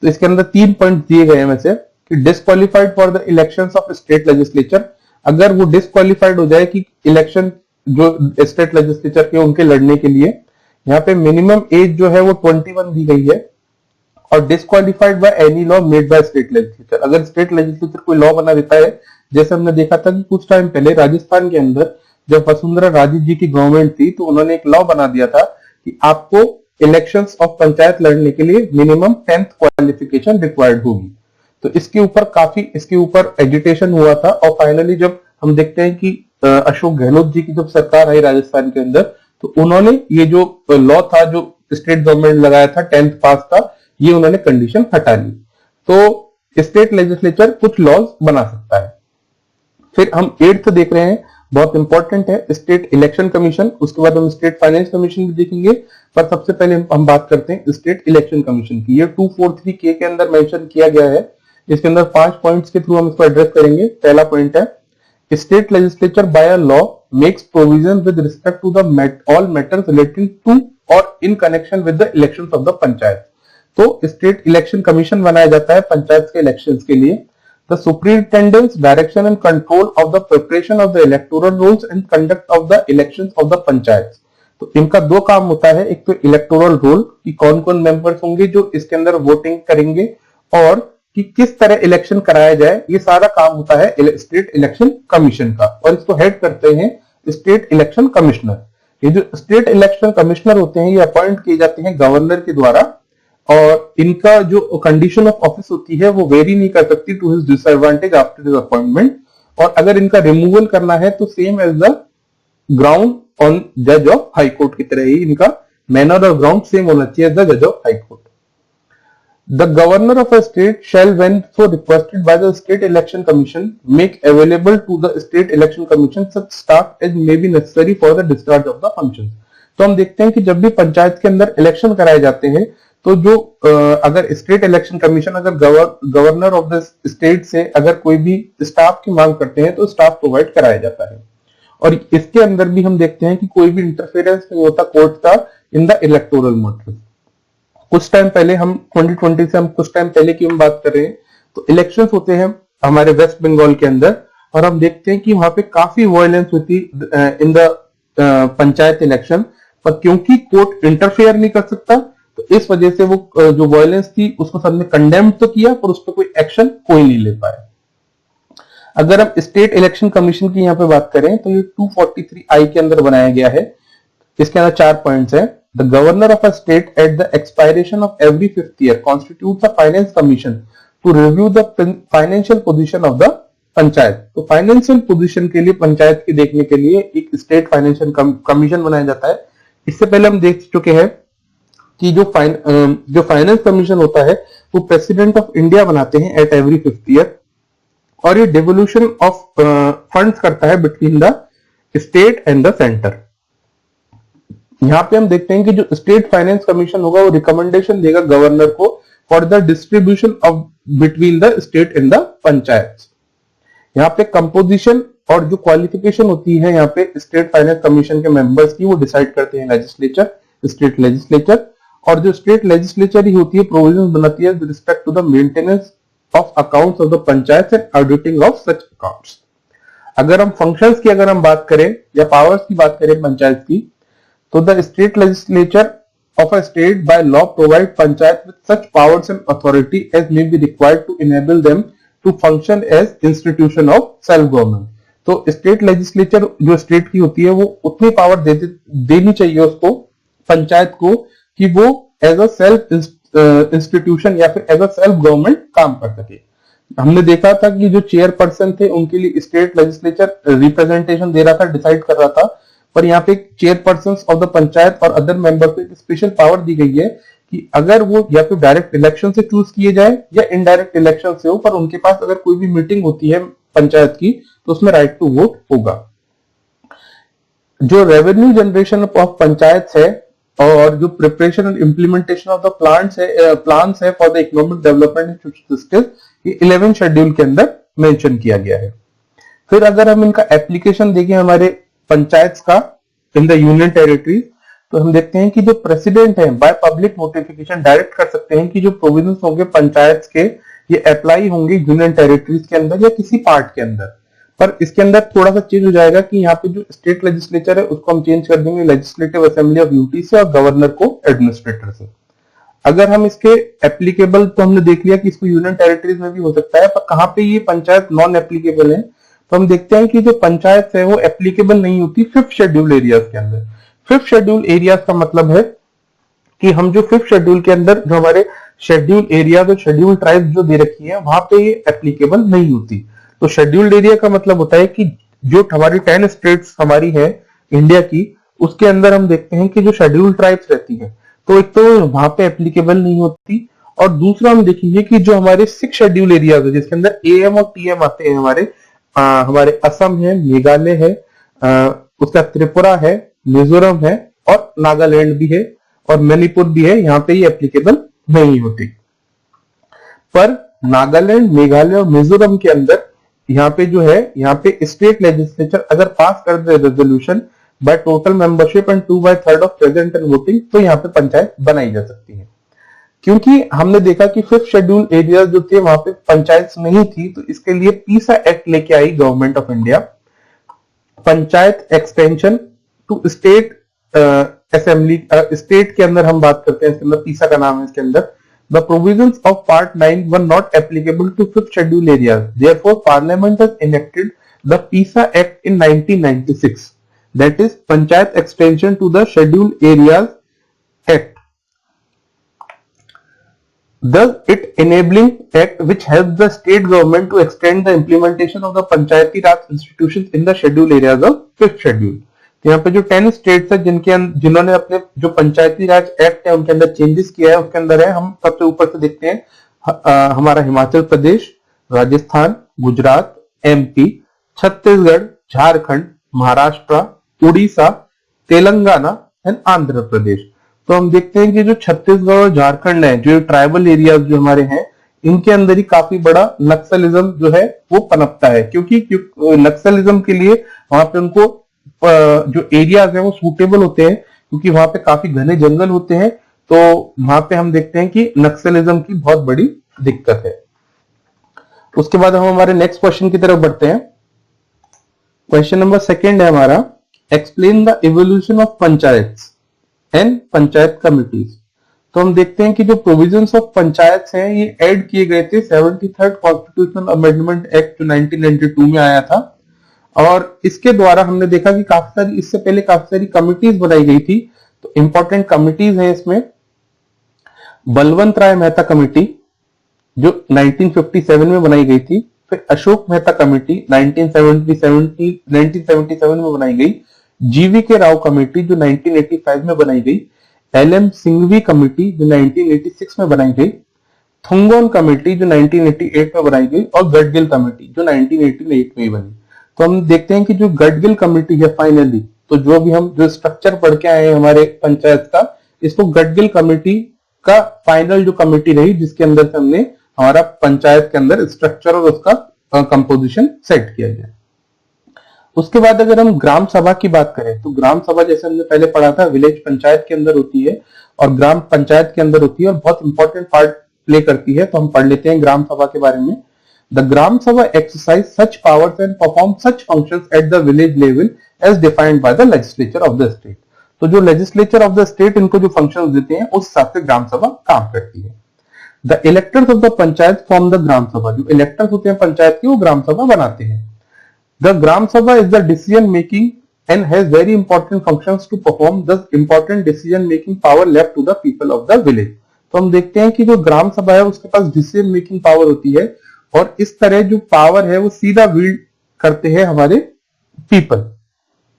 तो इसके अंदर 3 पॉइंट दिए गए हैं वैसे, कि disqualified for the elections of state legislature, अगर वो डिस्क्वालिफाइड हो जाए कि इलेक्शन जो स्टेट लेजिस्लेचर के उनके लड़ने के लिए, यहाँ पे मिनिमम एज जो है वो 21 दी गई है। और disqualified by any law made by state legislature, अगर स्टेट लेजिस्लेचर कोई लॉ बना देता है, जैसे हमने देखा था कि कुछ टाइम पहले राजस्थान के अंदर जब वसुंधरा राजे जी की गवर्नमेंट थी तो उन्होंने एक लॉ बना दिया था कि आपको इलेक्शंस ऑफ पंचायत लड़ने के लिए मिनिमम 10th क्वालिफिकेशन रिक्वायर्ड होगी। तो इसके ऊपर एजिटेशन हुआ था, और फाइनली जब हम देखते हैं कि अशोक गहलोत जी की जब सरकार आई राजस्थान के अंदर, तो उन्होंने ये जो लॉ था जो स्टेट गवर्नमेंट लगाया था 10th पास का, ये उन्होंने कंडीशन हटा ली। तो स्टेट लेजिस्लेचर कुछ लॉज बना सकता है। फिर हम 8th देख रहे हैं, बहुत इंपॉर्टेंट है, स्टेट इलेक्शन कमीशन। उसके बाद हम स्टेट फाइनेंस कमीशन भी देखेंगे, पर सबसे पहले हम बात करते हैं स्टेट इलेक्शन कमीशन की। ये 243K के अंदर मेंशन किया गया है। इसके अंदर 5 पॉइंट्स के थ्रू हम इसको एड्रेस करेंगे। पहला पॉइंट है, state legislature by a law makes provision with respect to the all matters relating to or in connection with the elections of the panchayat. तो स्टेट इलेक्शन कमीशन बनाया जाता है पंचायत के इलेक्शंस के लिए। The superintendence, direction and control of the preparation of the electoral rolls and conduct of the elections of the panchayat. तो इनका 2 काम होता है, एक तो इलेक्टोरल रोल कि कौन कौन मेंबर्स होंगे जो इसके अंदर वोटिंग करेंगे, और कि किस तरह इलेक्शन कराया जाए, ये सारा काम होता है स्टेट इलेक्शन कमीशन का। और इसको हेड करते हैं स्टेट इलेक्शन कमिश्नर। ये जो स्टेट इलेक्शन कमिश्नर होते हैं ये अपॉइंट किए जाते हैं गवर्नर के द्वारा, और इनका जो कंडीशन ऑफ ऑफिस होती है वो वेरी नहीं कर सकती to his disadvantage after his appointment. और अगर इनका रिमूवल करना है तो same as the ground on जज ऑफ हाई कोर्ट की तरह ही इनका मैनर और ग्राउंड सेम होना चाहिए एज द जज of high court. The governor of a state shall when so requested by the state election commission make available to the state election commission such staff as may be necessary for the discharge of the functions. तो हम देखते हैं कि जब भी पंचायत के अंदर इलेक्शन कराए जाते हैं तो जो अगर स्टेट इलेक्शन कमीशन अगर गवर्नर ऑफ द स्टेट से अगर कोई भी स्टाफ की मांग करते हैं तो स्टाफ प्रोवाइड कराया जाता है। और इसके अंदर भी हम देखते हैं कि कोई भी इंटरफेरेंस नहीं होता कोर्ट का इन द इलेक्टोरल मैटर्स। कुछ टाइम पहले हम 2020 से हम कुछ टाइम पहले की हम बात कर रहे हैं, तो इलेक्शंस होते हैं हमारे वेस्ट बंगाल के अंदर, और हम देखते हैं कि वहां पे काफी वायलेंस होती इन द पंचायत इलेक्शन, पर क्योंकि कोर्ट इंटरफेयर नहीं कर सकता तो इस वजह से वो जो वायलेंस थी उसको सबने कंडेम तो किया पर उस पर कोई एक्शन कोई नहीं ले पाया। अगर हम स्टेट इलेक्शन कमीशन की यहाँ पे बात करें तो ये 243I के अंदर बनाया गया है। इसके अंदर 4 पॉइंट्स हैं। The governor of a state at the expiration of every 5th year constitutes a finance commission to review the financial position of the panchayat. तो फाइनेंशियल पोजीशन के लिए पंचायत की देखने के लिए एक स्टेट फाइनेंशियल कमीशन बनाया जाता है। इससे पहले हम देख चुके हैं कि जो फाइनेंस कमीशन होता है वो प्रेसिडेंट ऑफ इंडिया बनाते हैं एट एवरी 5th ईयर, और ये डिवोल्यूशन ऑफ फंड्स करता है between the state and the centre. यहां पे हम देखते हैं कि जो स्टेट फाइनेंस कमीशन होगा वो रिकमेंडेशन देगा गवर्नर को for the distribution of between the state and the panchayat. यहाँ पे कंपोजिशन और जो क्वालिफिकेशन होती है यहाँ पे स्टेट फाइनेंस कमीशन के मेंबर्स की, वो डिसाइड करते हैं लेजिस्लेचर, स्टेट लेजिस्लेचर। और जो स्टेट लेजिस्लेचर ही होती है प्रोविजन बनाती है with respect to the maintenance of accounts of the panchayat and auditing of such accounts. अगर हम फंक्शंस की अगर हम बात करें या पावर्स की बात करें पंचायत की, तो the state legislature of a state by law provide panchayat with such powers and authority as may be required to enable them to function as institution of self government। तो स्टेट लेजिस्लेचर जो स्टेट की होती है वो उतनी पावर देनी चाहिए उसको पंचायत को कि वो एज अ सेल्फ इंस्टीट्यूशन या फिर एज अ सेल्फ गवर्नमेंट काम कर सके। हमने देखा था कि जो चेयरपर्सन थे उनके लिए स्टेट लेजिस्लेचर रिप्रेजेंटेशन दे रहा था, डिसाइड कर रहा था, पर यहाँ पे चेयरपर्सन ऑफ द पंचायत और अदर मेंबर को एक स्पेशल पावर दी गई है कि अगर वो या तो डायरेक्ट इलेक्शन से चूज किए जाए या इनडायरेक्ट इलेक्शन से हो, पर उनके पास अगर कोई भी मीटिंग होती है पंचायत की तो उसमें राइट टू वोट होगा। जो रेवेन्यू जनरेशन ऑफ पंचायत है और जो preparation and implementation of the plans है फॉर द इकोनॉमिक डेवलपमेंट, ये 11 शेड्यूल के अंदर मेंशन किया गया है। फिर अगर हम इनका एप्लीकेशन देखें हमारे पंचायत का इन द यूनियन टेरिटरी, तो हम देखते हैं कि जो प्रेसिडेंट है बाय पब्लिक नोटिफिकेशन डायरेक्ट कर सकते हैं कि जो प्रोविजंस होंगे पंचायत के ये अप्लाई होंगे यूनियन टेरिटरीज के अंदर या किसी पार्ट के अंदर। पर इसके अंदर थोड़ा सा चेंज हो जाएगा कि यहाँ पे जो स्टेट लेजिस्लेचर है उसको हम चेंज कर देंगे लेजिस्लेटिव असेंबली ऑफ यूटी से और गवर्नर को एडमिनिस्ट्रेटर से। अगर हम इसके एप्लीकेबल तो हमने देख लिया कि इसको यूनियन टेरिटरीज में भी हो सकता है, पर कहां पे ये पंचायत नॉन एप्लीकेबल है, तो हम देखते हैं कि जो पंचायत है वो एप्लीकेबल नहीं होती 5th शेड्यूल एरियाज के अंदर। 5th शेड्यूल एरियाज का मतलब है कि हम जो 5th शेड्यूल के अंदर जो हमारे शेड्यूल एरियाज और शेड्यूल ट्राइब्स जो दे रखी है वहां पे ये एप्लीकेबल नहीं होती। तो शेड्यूल्ड एरिया का मतलब होता है कि जो हमारी 10 स्टेट्स हमारी है इंडिया की, उसके अंदर हम देखते हैं कि जो शेड्यूल ट्राइब्स रहती है तो एक तो वहां पे एप्लीकेबल नहीं होती, और दूसरा हम देखेंगे कि जो हमारे 6 शेड्यूल एरियाज है जिसके अंदर एएम और टीएम आते हैं, हमारे असम है, मेघालय है, उसका त्रिपुरा है, मिजोरम है और नागालैंड भी है और मणिपुर भी है, यहाँ पे ये एप्लीकेबल नहीं होती। पर नागालैंड, मेघालय और मिजोरम के अंदर यहाँ पे जो है, यहाँ पे स्टेट लेजिस्लेचर अगर पास कर दे resolution by total membership and 2/3 of present and voting, तो यहाँ पे पंचायत बनाई जा सकती है। क्योंकि हमने देखा कि 5th शेड्यूल एरिया जो थे वहां पे पंचायत नहीं थी, तो इसके लिए पीसा एक्ट लेके आई government of India, panchayat extension to state assembly. स्टेट के अंदर हम बात करते हैं, इसके अंदर पीसा का नाम है, इसके अंदर the provisions of part 9 were not applicable to 5th schedule areas, therefore parliament has enacted the PISA act in 1996, that is panchayat extension to the schedule areas act. Thus it enabling act which helps the state government to extend the implementation of the panchayati raj institutions in the schedule areas of 5th schedule. तो यहाँ पे जो 10 स्टेट्स है जिन्होंने अपने जो पंचायती राज एक्ट है उनके अंदर चेंजेस किया है, उसके अंदर है, हम सबसे ऊपर से देखते हैं हमारा हिमाचल प्रदेश, राजस्थान, गुजरात, एमपी, छत्तीसगढ़, झारखंड, महाराष्ट्र, उड़ीसा, तेलंगाना एंड आंध्र प्रदेश। तो हम देखते हैं कि जो छत्तीसगढ़ और झारखंड है, जो ट्राइबल एरियाज जो हमारे हैं, इनके अंदर ही काफी बड़ा नक्सलिज्म जो है वो पनपता है, क्योंकि नक्सलिज्म के लिए वहां पे उनको जो एरियाज है वो सूटेबल होते हैं, क्योंकि वहां पे काफी घने जंगल होते हैं। तो वहां पे हम देखते हैं कि नक्सलिज्म की बहुत बड़ी दिक्कत है। उसके बाद हम हमारे नेक्स्ट क्वेश्चन की तरफ बढ़ते हैं। क्वेश्चन नंबर 2 है हमारा, explain the evolution of panchayat and panchayat committees. तो हम देखते हैं कि जो प्रोविजंस ऑफ पंचायत हैं ये ऐड किए गए थे 73rd कॉन्स्टिट्यूशनल अमेंडमेंट एक्ट जो 1992 में आया था, और इसके द्वारा हमने देखा कि काफी सारी, इससे पहले काफी सारी कमिटीज बनाई गई थी। तो इंपॉर्टेंट कमिटीज हैं इसमें बलवंत राय मेहता कमेटी जो 1957 में बनाई गई थी, फिर अशोक मेहता कमेटी 1977 में बनाई गई, जीवी के राव कमेटी जो 1985 में बनाई गई, एलएम सिंघवी कमेटी जो 1986 में बनाई गई, थुंगोन कमेटी जो 1988 में बनाई गई, और गडगिल कमेटी जो 1988 में बनी। तो हम देखते हैं कि जो गडगिल कमेटी है फाइनली, तो जो भी हम जो स्ट्रक्चर पढ़ के आए हैं हमारे पंचायत का, इसको गडगिल कमेटी का फाइनल जो कमेटी रही जिसके अंदर से हमने हमारा पंचायत के अंदर स्ट्रक्चर और उसका कंपोजिशन सेट किया गया। उसके बाद अगर हम ग्राम सभा की बात करें, तो ग्राम सभा जैसे हमने पहले पढ़ा था विलेज पंचायत के अंदर होती है और ग्राम पंचायत के अंदर होती है और बहुत इंपॉर्टेंट पार्ट प्ले करती है। तो हम पढ़ लेते हैं ग्राम सभा के बारे में। The Gram Sabha exercise such powers and perform such functions at the village level as defined by the legislature of the state. तो जो legislature of the state इनको जो functions देते हैं उस हिसाब से ग्राम सभा काम करती है। The electors of the panchayat form the ग्राम सभा, जो electors होते हैं पंचायत की वो ग्राम सभा बनाते हैं। The ग्राम सभा is the decision making and has very important functions to perform, thus important decision making power left to the people of the village. तो हम देखते हैं कि जो ग्राम सभा है उसके पास डिसीजन मेकिंग पावर होती है और इस तरह जो पावर है वो सीधा विल्ड करते हैं हमारे पीपल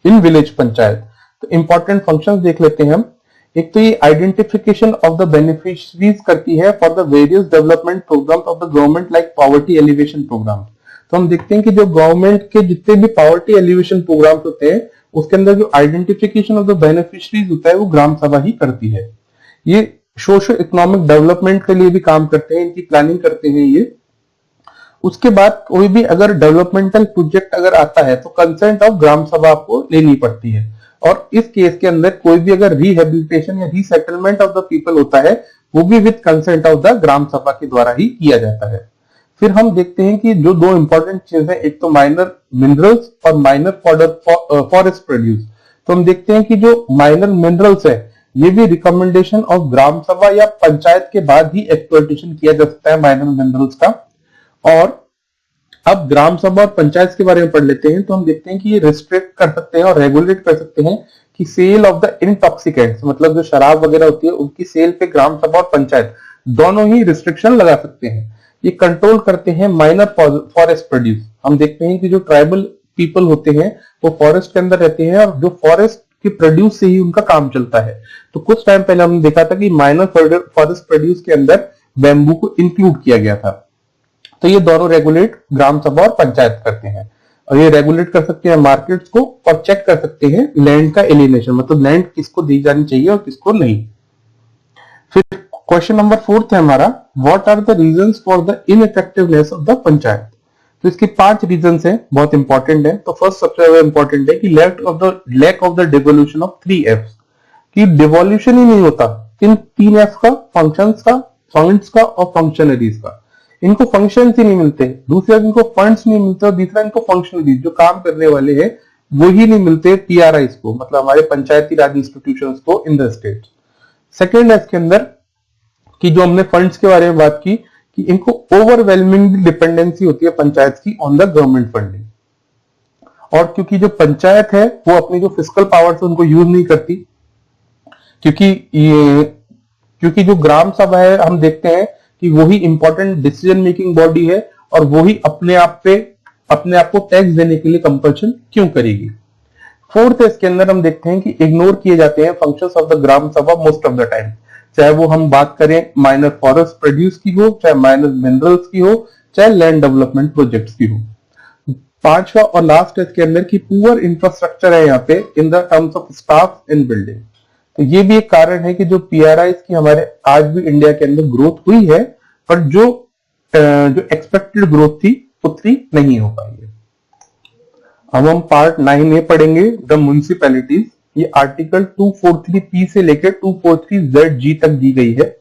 इन विलेज पंचायत। तो इंपॉर्टेंट फंक्शंस देख लेते हैं हम। एक तो ये आइडेंटिफिकेशन ऑफ द बेनिफिशरीज करती है for the various development programme of the government like poverty alleviation programme. तो हम देखते हैं कि जो गवर्नमेंट के जितने भी पॉवर्टी एलिवेशन प्रोग्राम्स होते हैं उसके अंदर जो आइडेंटिफिकेशन ऑफ द बेनिफिशरीज होता है वो ग्राम सभा ही करती है। ये सोशो इकोनॉमिक डेवलपमेंट के लिए भी काम करते हैं, इनकी प्लानिंग करते हैं ये। उसके बाद कोई भी अगर डेवलपमेंटल प्रोजेक्ट अगर आता है तो कंसेंट ऑफ ग्राम सभा आपको लेनी पड़ती है, और इस केस के अंदर कोई भी अगर रिहेबिलिटेशन या रीसेटलमेंट ऑफ द पीपल होता है वो भी with consent of the gram सभा के द्वारा ही किया जाता है। फिर हम देखते हैं कि जो दो इंपॉर्टेंट चीज है, एक तो माइनर मिनरल्स और माइनर फॉरेस्ट प्रोड्यूस। तो हम देखते हैं कि जो माइनर मिनरल्स है ये भी रिकमेंडेशन ऑफ ग्राम सभा या पंचायत के बाद ही एक्सप्लॉयटेशन किया जा सकता है माइनर मिनरल्स का। और अब ग्राम सभा और पंचायत के बारे में पढ़ लेते हैं। तो हम देखते हैं कि ये रिस्ट्रिक्ट कर सकते हैं और रेगुलेट कर सकते हैं कि सेल ऑफ द इंटॉक्सिकेंट्स, मतलब जो शराब वगैरह होती है उनकी सेल पे ग्राम सभा और पंचायत दोनों ही रिस्ट्रिक्शन लगा सकते हैं। ये कंट्रोल करते हैं माइनर फॉरेस्ट प्रोड्यूस। हम देखते हैं कि जो ट्राइबल पीपल होते हैं वो फॉरेस्ट के अंदर रहते हैं और जो फॉरेस्ट के प्रोड्यूस से ही उनका काम चलता है। तो कुछ टाइम पहले हमने देखा था कि माइनर फॉरेस्ट प्रोड्यूस के अंदर बैम्बू को इंक्लूड किया गया था। तो ये दोनों रेगुलेट ग्राम सभा और पंचायत करते हैं, और ये रेगुलेट कर सकते हैं मार्केट्स को और चेक कर सकते हैं लैंड का एलिनेशन, मतलब लैंड किसको दी जानी चाहिए और किसको नहीं। फिर क्वेश्चन नंबर 4 है हमारा, what are the reasons for the ineffectiveness of the panchayat. तो इसके 5 रीजंस हैं, बहुत इंपॉर्टेंट है। तो फर्स्ट सबसे ज्यादा इंपॉर्टेंट है कि lack of the devolution of 3 Fs, कि डिवोल्यूशन ही नहीं होता इन 3 F का, फंक्शंस का, फंड्स का और फंक्शनरीज का। इनको फंक्शन ही नहीं मिलते, दूसरा इनको फंड्स नहीं मिलते और तीसरा इनको फंक्शनरीज जो काम करने वाले हैं वो ही नहीं मिलते PRIs को, मतलब हमारे पंचायती राज इंस्टीट्यूशंस को इन द स्टेट। सेकेंड है इसके अंदर कि जो हमने फंड्स के बारे में बात की कि इनको ओवरवेलमिंग डिपेंडेंसी होती है पंचायत की ऑन द गवर्नमेंट फंडिंग, और क्योंकि जो पंचायत है वो अपनी जो फिस्कल पावर्स उनको यूज नहीं करती, क्योंकि जो ग्राम सभा है हम देखते हैं कि वही इंपॉर्टेंट डिसीजन मेकिंग बॉडी है और वही अपने आप को टैक्स देने के लिए कंपल्शन क्यों करेगी। फोर्थ है इसके अंदर हम देखते हैं कि इग्नोर किए जाते हैं फंक्शंस ऑफ द ग्राम सभा मोस्ट ऑफ द टाइम, चाहे वो हम बात करें माइनर फॉरेस्ट प्रोड्यूस की हो, चाहे माइनर मिनरल्स की हो, चाहे लैंड डेवलपमेंट प्रोजेक्ट्स की हो। पांचवा और लास्ट है इसके अंदर की पुअर इंफ्रास्ट्रक्चर है यहाँ पे in the terms of staff in building. तो ये भी एक कारण है कि जो PRIs की हमारे आज भी इंडिया के अंदर ग्रोथ हुई है, पर जो एक्सपेक्टेड ग्रोथ थी उतनी नहीं हो पाई है। अब हम पार्ट 9A पढ़ेंगे, द म्युनिसिपैलिटीज। ये आर्टिकल 243P से लेकर 243ZG तक दी गई है।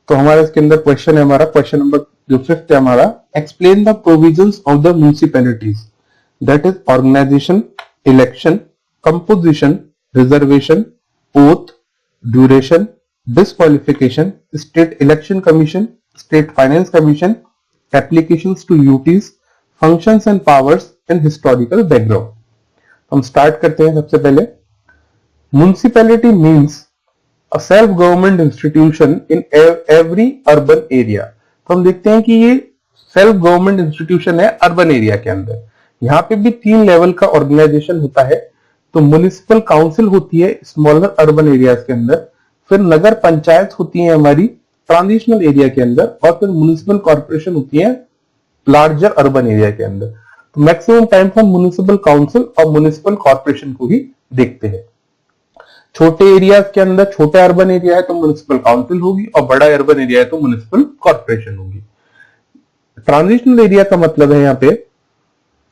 तो हमारे इसके अंदर क्वेश्चन है हमारा, क्वेश्चन नंबर जो 5th है हमारा, explain the provisions of the municipalities, that is organisation, election, composition, reservation, oath, duration, disqualification, state election commission, state finance commission, applications to duties, functions and powers and historical background। हम स्टार्ट करते हैं सबसे पहले। Municipality means a self government institution in every urban area. तो हम देखते हैं कि ये सेल्फ गवर्नमेंट इंस्टीट्यूशन है अर्बन एरिया के अंदर। यहाँ पे भी 3 लेवल का ऑर्गेनाइजेशन होता है। तो म्युनिसिपल काउंसिल होती है स्मॉलर अर्बन एरियाज के अंदर, फिर नगर पंचायत होती है हमारी ट्रांजिशनल एरिया के अंदर, और फिर म्युनिसिपल कॉर्पोरेशन होती है लार्जर अर्बन एरिया के अंदर। तो मैक्सिमम टाइम हम म्युनिसिपल काउंसिल और म्युनिसिपल कॉर्पोरेशन को ही देखते हैं। छोटे एरियाज के अंदर, छोटे अर्बन एरिया है तो म्युनिसिपल काउंसिल होगी, और बड़ा अर्बन एरिया है तो म्युनिसिपल कॉर्पोरेशन होगी। ट्रांजिशनल एरिया का मतलब है यहाँ पे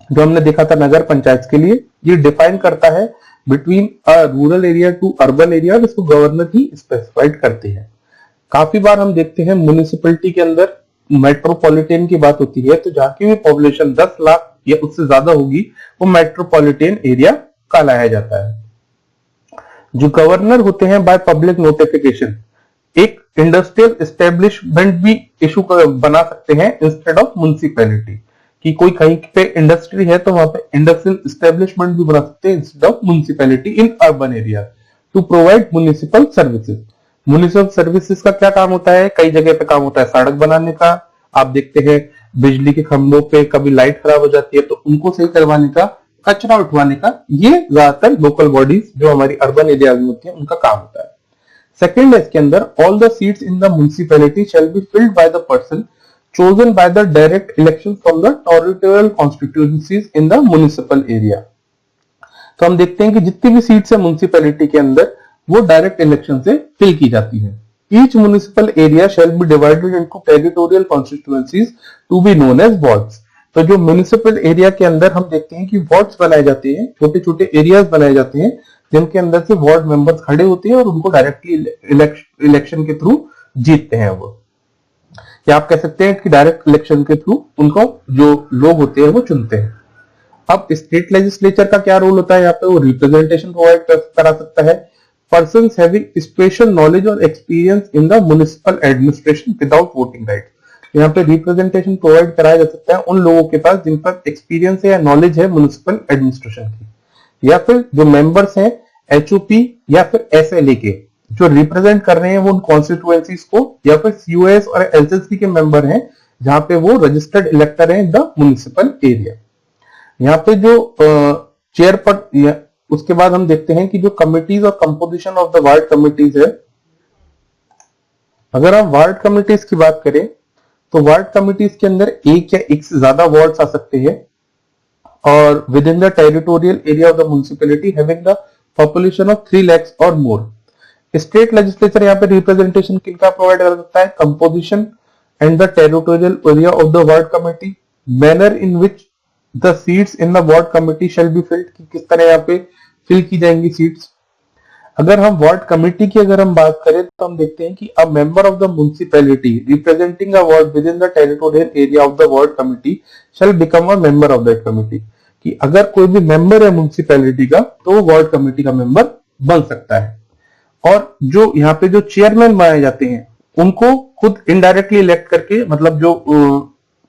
जो हमने देखा था नगर पंचायत के लिए, ये डिफाइन करता है between a rural area to urban area, और इसको गवर्नर ही स्पेसिफाइड करते हैं। काफी बार हम देखते हैं म्युनिसिपैलिटी के अंदर मेट्रोपॉलिटन की बात होती है, तो जहां की भी पॉपुलेशन 10 लाख या उससे ज्यादा होगी वो मेट्रोपॉलिटन एरिया कहलाया जाता है। जो गवर्नर होते हैं बाय पब्लिक नोटिफिकेशन एक इंडस्ट्रियल एस्टेब्लिशमेंट भी इशू बना सकते हैं इंस्टेड ऑफ म्युनिसिपैलिटी, कि कोई कहीं पे इंडस्ट्री है तो वहां पे इंडस्ट्रियल एस्टेब्लिशमेंट भी बना सकते हैं instead of municipality in urban area to provide municipal services. Municipal services का क्या काम होता है? कई जगह पे काम होता है सड़क बनाने का, आप देखते हैं बिजली के खंभों पे कभी लाइट खराब हो जाती है तो उनको सही करवाने का, कचरा उठवाने का, ये ज्यादातर लोकल बॉडीज जो हमारी अर्बन एरिया में होती है उनका काम होता है। सेकेंड है इसके अंदर, all the seats in the municipality shall be filled by the person chosen by the direct election from the territorial constituencies in the municipal area। तो हम देखते हैं कि जितनी भी सीट्स है म्युनिसिपैलिटी के अंदर वो डायरेक्ट इलेक्शन से फिल की जाती है। Each municipal area shall be divided into territorial constituencies to be known as wards. तो जो म्युनिसिपल एरिया के अंदर हम देखते हैं कि वार्ड्स बनाए जाते हैं, छोटे छोटे एरियाज बनाए जाते हैं जिनके अंदर से वार्ड मेंबर्स खड़े होते हैं और उनको डायरेक्टली इलेक्शन के थ्रू जीतते हैं वो, या आप कह सकते हैं कि डायरेक्ट इलेक्शन के थ्रू उनको जो लोग होते हैं वो चुनते हैं। अब स्टेट लेजिस्लेचर का क्या रोल होता है यहाँ पे, वो रिप्रेजेंटेशन प्रोवाइड करा सकता है। पर्सन्स हैविंग स्पेशल नॉलेज और experience in the municipal administration without voting right. यहाँ पे रिप्रेजेंटेशन प्रोवाइड कराया जा सकता है उन लोगों के पास जिन पर एक्सपीरियंस है या नॉलेज है म्युनिसिपल एडमिनिस्ट्रेशन की, या फिर जो मेंबर्स हैं एचओपी या फिर एसएलए के जो रिप्रेजेंट कर रहे हैं वो उन कॉन्स्टिट्यूएंसीज को, या फिर सीओएस और एलसीसी के मेंबर हैं जहां पे वो रजिस्टर्ड इलेक्टर हैं इन द म्युनिसिपल एरिया। यहाँ पे जो चेयर पर, उसके बाद हम देखते हैं कि जो कमिटीज और composition of the ward committees है। अगर हम वार्ड कमिटीज की बात करें तो वार्ड कमिटीज के अंदर एक या एक से ज्यादा वार्ड्स आ सकते हैं और with in the territorial area of the municipality having the population of 3 lakhs और मोर। स्टेट लेजिस्लेचर यहाँ पे रिप्रेजेंटेशन किनका प्रोवाइड कर सकता है, composition and the territorial area of the ward committee, manner in which the seats in the ward committee shall be filled, किस तरह यहाँ पे फिल की जाएंगी सीट्स। अगर हम वार्ड कमिटी की अगर हम बात करें तो हम देखते हैं कि a member of the municipality representing a ward with in the territorial area of the ward committee shell become a member of that committee, कि अगर कोई भी मेंबर है म्युनिसिपैलिटी का तो वो वार्ड कमिटी का मेंबर बन सकता है। और जो यहाँ पे जो चेयरमैन बनाए जाते हैं उनको खुद इनडायरेक्टली इलेक्ट करके, मतलब जो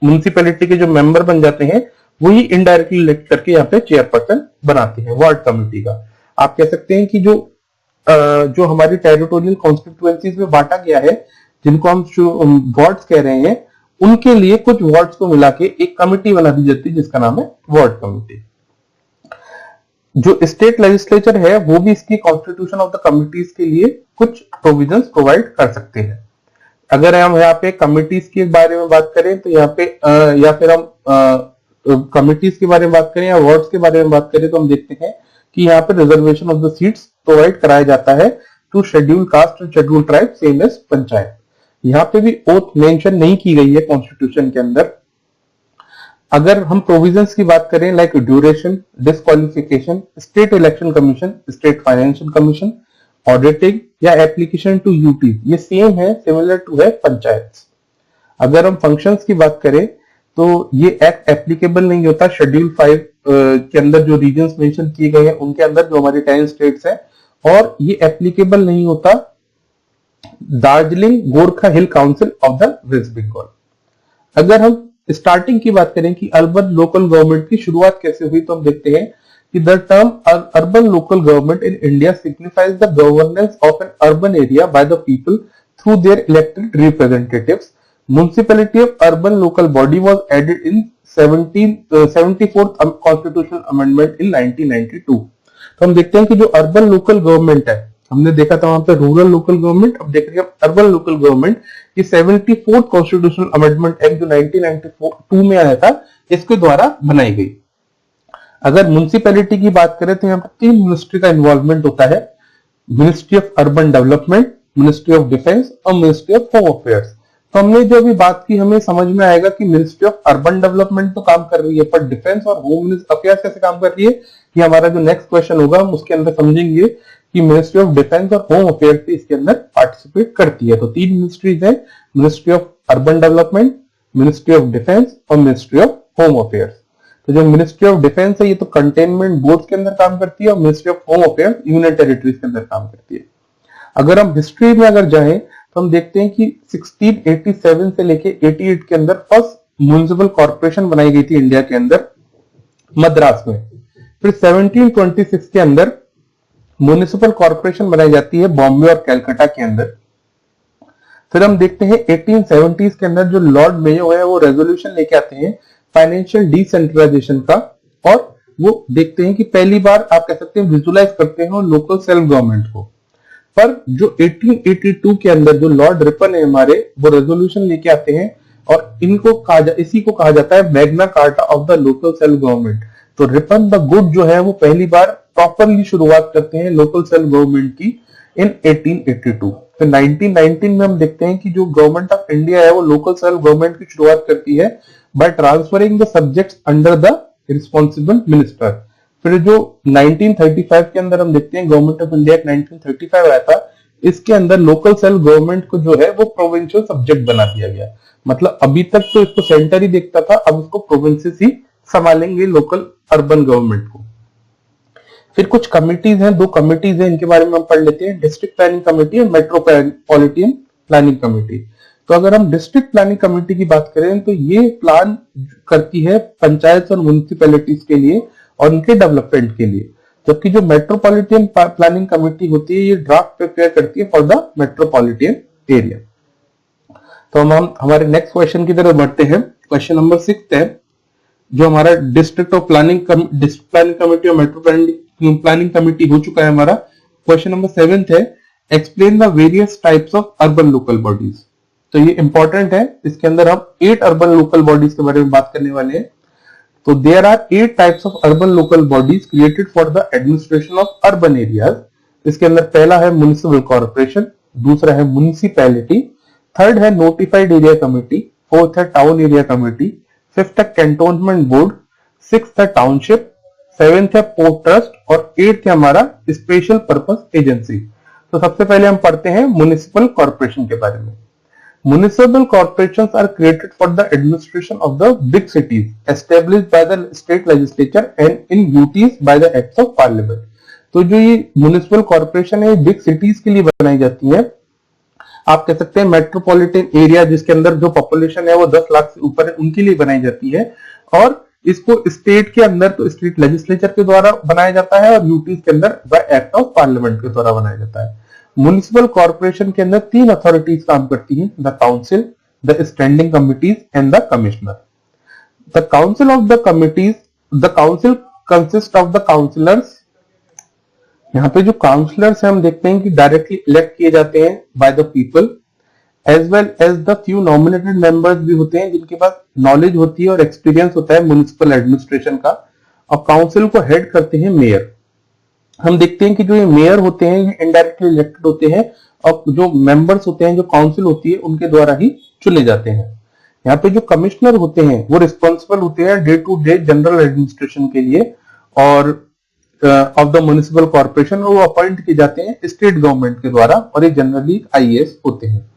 म्युनिसिपैलिटी के जो मेंबर बन जाते हैं वही इनडायरेक्टली इलेक्ट करके यहाँ पे चेयरपर्सन बनाते हैं वार्ड कमिटी का। आप कह सकते हैं कि जो हमारी टेरिटोरियल कॉन्स्टिट्यूएंसीज में बांटा गया है जिनको हम वार्ड्स कह रहे हैं, उनके लिए कुछ वार्ड्स को मिला के एक कमिटी बना दी जाती है जिसका नाम है वार्ड कमिटी। जो स्टेट लेजिस्लेचर है वो भी इसकी कॉन्स्टिट्यूशन ऑफ द कमिटीज के लिए कुछ प्रोविजंस प्रोवाइड कर सकते हैं। अगर हम यहाँ पे कमिटीज के बारे में बात करें तो यहाँ पे या फिर हम कमिटीज के बारे में बात करें या वार्ड्स के बारे में बात करें तो हम देखते हैं कि यहाँ पे reservation of the seats provide कराया जाता है टू शेड्यूल कास्ट और schedule tribe same as panchayat. यहाँ पे भी ओथ मेंशन नहीं की गई है कॉन्स्टिट्यूशन के अंदर। अगर हम प्रोविजंस की बात करें like duration, disqualification, state election commission, state financial commission, auditing या एप्लीकेशन टू यूटी, ये सेम है, सिमिलर टू है पंचायत। अगर हम फंक्शंस की बात करें तो ये एक्ट एप्लीकेबल नहीं होता शेड्यूल 5 के अंदर जो रीजन्स मेंशन किए गए हैं उनके अंदर जो हमारे 10 स्टेट्स हैं, और ये एप्लीकेबल नहीं होता Darjeeling Gorkha Hill Council of the West Bengal. अगर हम स्टार्टिंग की बात करें कि अर्बन लोकल गवर्नमेंट की शुरुआत कैसे हुई तो हम देखते हैं कि the term urban local government in India signifies the governance of N urban area bye the people through their elected representatives. Municipality of urban local body was added in 74th constitutional amendment in 1992। तो हम देखते हैं कि जो अर्बन लोकल गवर्नमेंट है, हमने देखा था वहां पे रूरल लोकल गवर्नमेंट, अब देख रहे हैं अर्बन लोकल गवर्नमेंट, ये 74th कॉन्स्टिट्यूशनल अमेंडमेंट एक्ट जो 1992 में आया था इसके द्वारा बनाई गई। अगर म्युनिसिपैलिटी की बात करें तो यहाँ पे 3 मिनिस्ट्री का इन्वॉल्वमेंट होता है, ministry of urban development, ministry of defence और मिनिस्ट्री ऑफ होम अफेयर्स। तो हमने जो अभी बात की हमें समझ में आएगा कि मिनिस्ट्री ऑफ अर्बन डेवलपमेंट तो काम कर रही है, पर डिफेंस और होम अफेयर्स कैसे काम कर रही है, कि हमारा जो नेक्स्ट क्वेश्चन होगा हम उसके अंदर समझेंगे कि मिनिस्ट्री ऑफ डिफेंस और होम अफेयर्स भी इसके अंदर पार्टिसिपेट करती है। तो 3 मिनिस्ट्रीज है, ministry of urban development, ministry of defence और मिनिस्ट्री ऑफ होम अफेयर्स। तो जो मिनिस्ट्री ऑफ डिफेंस है ये तो कंटेनमेंट बोर्ड के अंदर काम करती है और ministry of home affairs union territories के अंदर काम करती है। अगर हम हिस्ट्री में अगर जाएं तो हम देखते हैं कि 1687 से लेके 88 के अंदर फर्स्ट म्युनिसिपल कॉर्पोरेशन बनाई गई थी इंडिया के अंदर मद्रास में। फिर 1726 के अंदर म्युनिसिपल कॉर्पोरेशन बनाई जाती है बॉम्बे और कलकत्ता के अंदर। फिर हम देखते हैं 1870s के अंदर जो लॉर्ड मेयो है वो रेजोल्यूशन लेके आते हैं फाइनेंशियल डिसेंट्रलाइजेशन का, और वो देखते हैं कि पहली बार आप कह सकते हैं विजुलाइज करते हैं लोकल सेल्फ गवर्नमेंट को। पर जो 1882 के अंदर जो लॉर्ड रिपन है हमारे, वो रेजोल्यूशन लेके आते हैं और इसी को कहा जाता है Magna carta of the local self government. तो रिपन द गुड जो है वो पहली बार प्रॉपरली शुरुआत करते हैं लोकल सेल्फ गवर्नमेंट की इन 1882। तो 1919 में हम देखते हैं कि जो गवर्नमेंट ऑफ इंडिया है वो लोकल सेल्फ गवर्नमेंट की शुरुआत करती है by transferring the subjects under the responsible minister. फिर जो 1935 के अंदर हम देखते हैं गवर्नमेंट ऑफ इंडिया 1935 आया था, इसके अंदर लोकल सेल्फ गवर्नमेंट को जो है वो प्रोविंशियल सब्जेक्ट बना दिया गया। मतलब अभी तक तो इसको सेंटर ही देखता था, अब इसको प्रोविंसेस ही संभालेंगे लोकल अर्बन गवर्नमेंट को। फिर कुछ कमिटीज हैं, 2 कमिटीज हैं, इनके बारे में हम पढ़ लेते हैं, डिस्ट्रिक्ट प्लानिंग कमेटी और मेट्रोपॉलिटन प्लानिंग कमेटी। तो अगर हम डिस्ट्रिक्ट प्लानिंग कमेटी की बात करें तो ये प्लान करती है पंचायत और म्युनिसिपैलिटीज के लिए और उनके डेवलपमेंट के लिए, जबकि जो मेट्रोपॉलिटन प्लानिंग कमेटी होती है ये ड्राफ्ट प्रिपेयर करती है फॉर द मेट्रोपॉलिटन एरिया। तो हम हमारे नेक्स्ट क्वेश्चन की तरफ बढ़ते हैं। क्वेश्चन नंबर 6 है, जो हमारा डिस्ट्रिक्ट प्लानिंग कमेटी और मेट्रो प्लानिंग कमेटी हो चुका है हमारा। क्वेश्चन नंबर 7 है, explain the various types of urban local bodies. तो ये इंपॉर्टेंट है, इसके अंदर हम 8 अर्बन लोकल बॉडीज के बारे में बात करने वाले हैं। तो there are 8 types of urban local bodies created for the administration of urban areas. इसके अंदर पहला है म्युनिसिपल कॉर्पोरेशन, दूसरा है म्युनिसिपैलिटी, थर्ड है नोटिफाइड एरिया कमेटी, फोर्थ है टाउन एरिया कमेटी, फिफ्थ है कैंटोनमेंट बोर्ड, सिक्स्थ है टाउनशिप, सेवेंथ है पोर्ट ट्रस्ट और एट्थ है हमारा स्पेशल पर्पस एजेंसी। तो सबसे पहले हम पढ़ते हैं म्युनिसिपल कॉर्पोरेशन के बारे में। Municipal corporations are created for the administration of the big cities, established by the state legislature and in duties by the acts of parliament. तो जो ये म्युनिसिपल कॉर्पोरेशन है बिग सिटीज के लिए बनाई जाती है। आप कह सकते हैं मेट्रोपॉलिटन एरिया जिसके अंदर जो पॉपुलेशन है वो 10 लाख से ऊपर है, उनके लिए बनाई जाती है। और इसको स्टेट के अंदर तो स्टेट लेजिस्लेचर के द्वारा बनाया जाता है और यूटीज के अंदर बाय एक्ट ऑफ पार्लियामेंट के द्वारा बनाया जाता है। म्युनिसिपल कॉर्पोरेशन के अंदर 3 अथॉरिटीज काम करती हैं, the council, the standing committees and the commissioner. The council of the committees, the council consist of the councillors. यहाँ पे जो काउंसिलर्स हैं हम देखते हैं कि डायरेक्टली इलेक्ट किए जाते हैं by the people, as well as the few nominated members भी होते हैं जिनके पास नॉलेज होती है और एक्सपीरियंस होता है म्युनिसिपल एडमिनिस्ट्रेशन का। और काउंसिल को हेड करते हैं मेयर। हम देखते हैं कि जो ये मेयर होते हैं ये इनडायरेक्टली इलेक्टेड होते हैं और जो मेंबर्स होते हैं, जो काउंसिल होती है, उनके द्वारा ही चुने जाते हैं। यहाँ पे जो कमिश्नर होते हैं वो रिस्पॉन्सिबल होते हैं day to day general administration के लिए और ऑफ द म्युनिसिपल कॉर्पोरेशन, वो अपॉइंट किए जाते हैं स्टेट गवर्नमेंट के द्वारा और ये जनरली आईएएस होते हैं।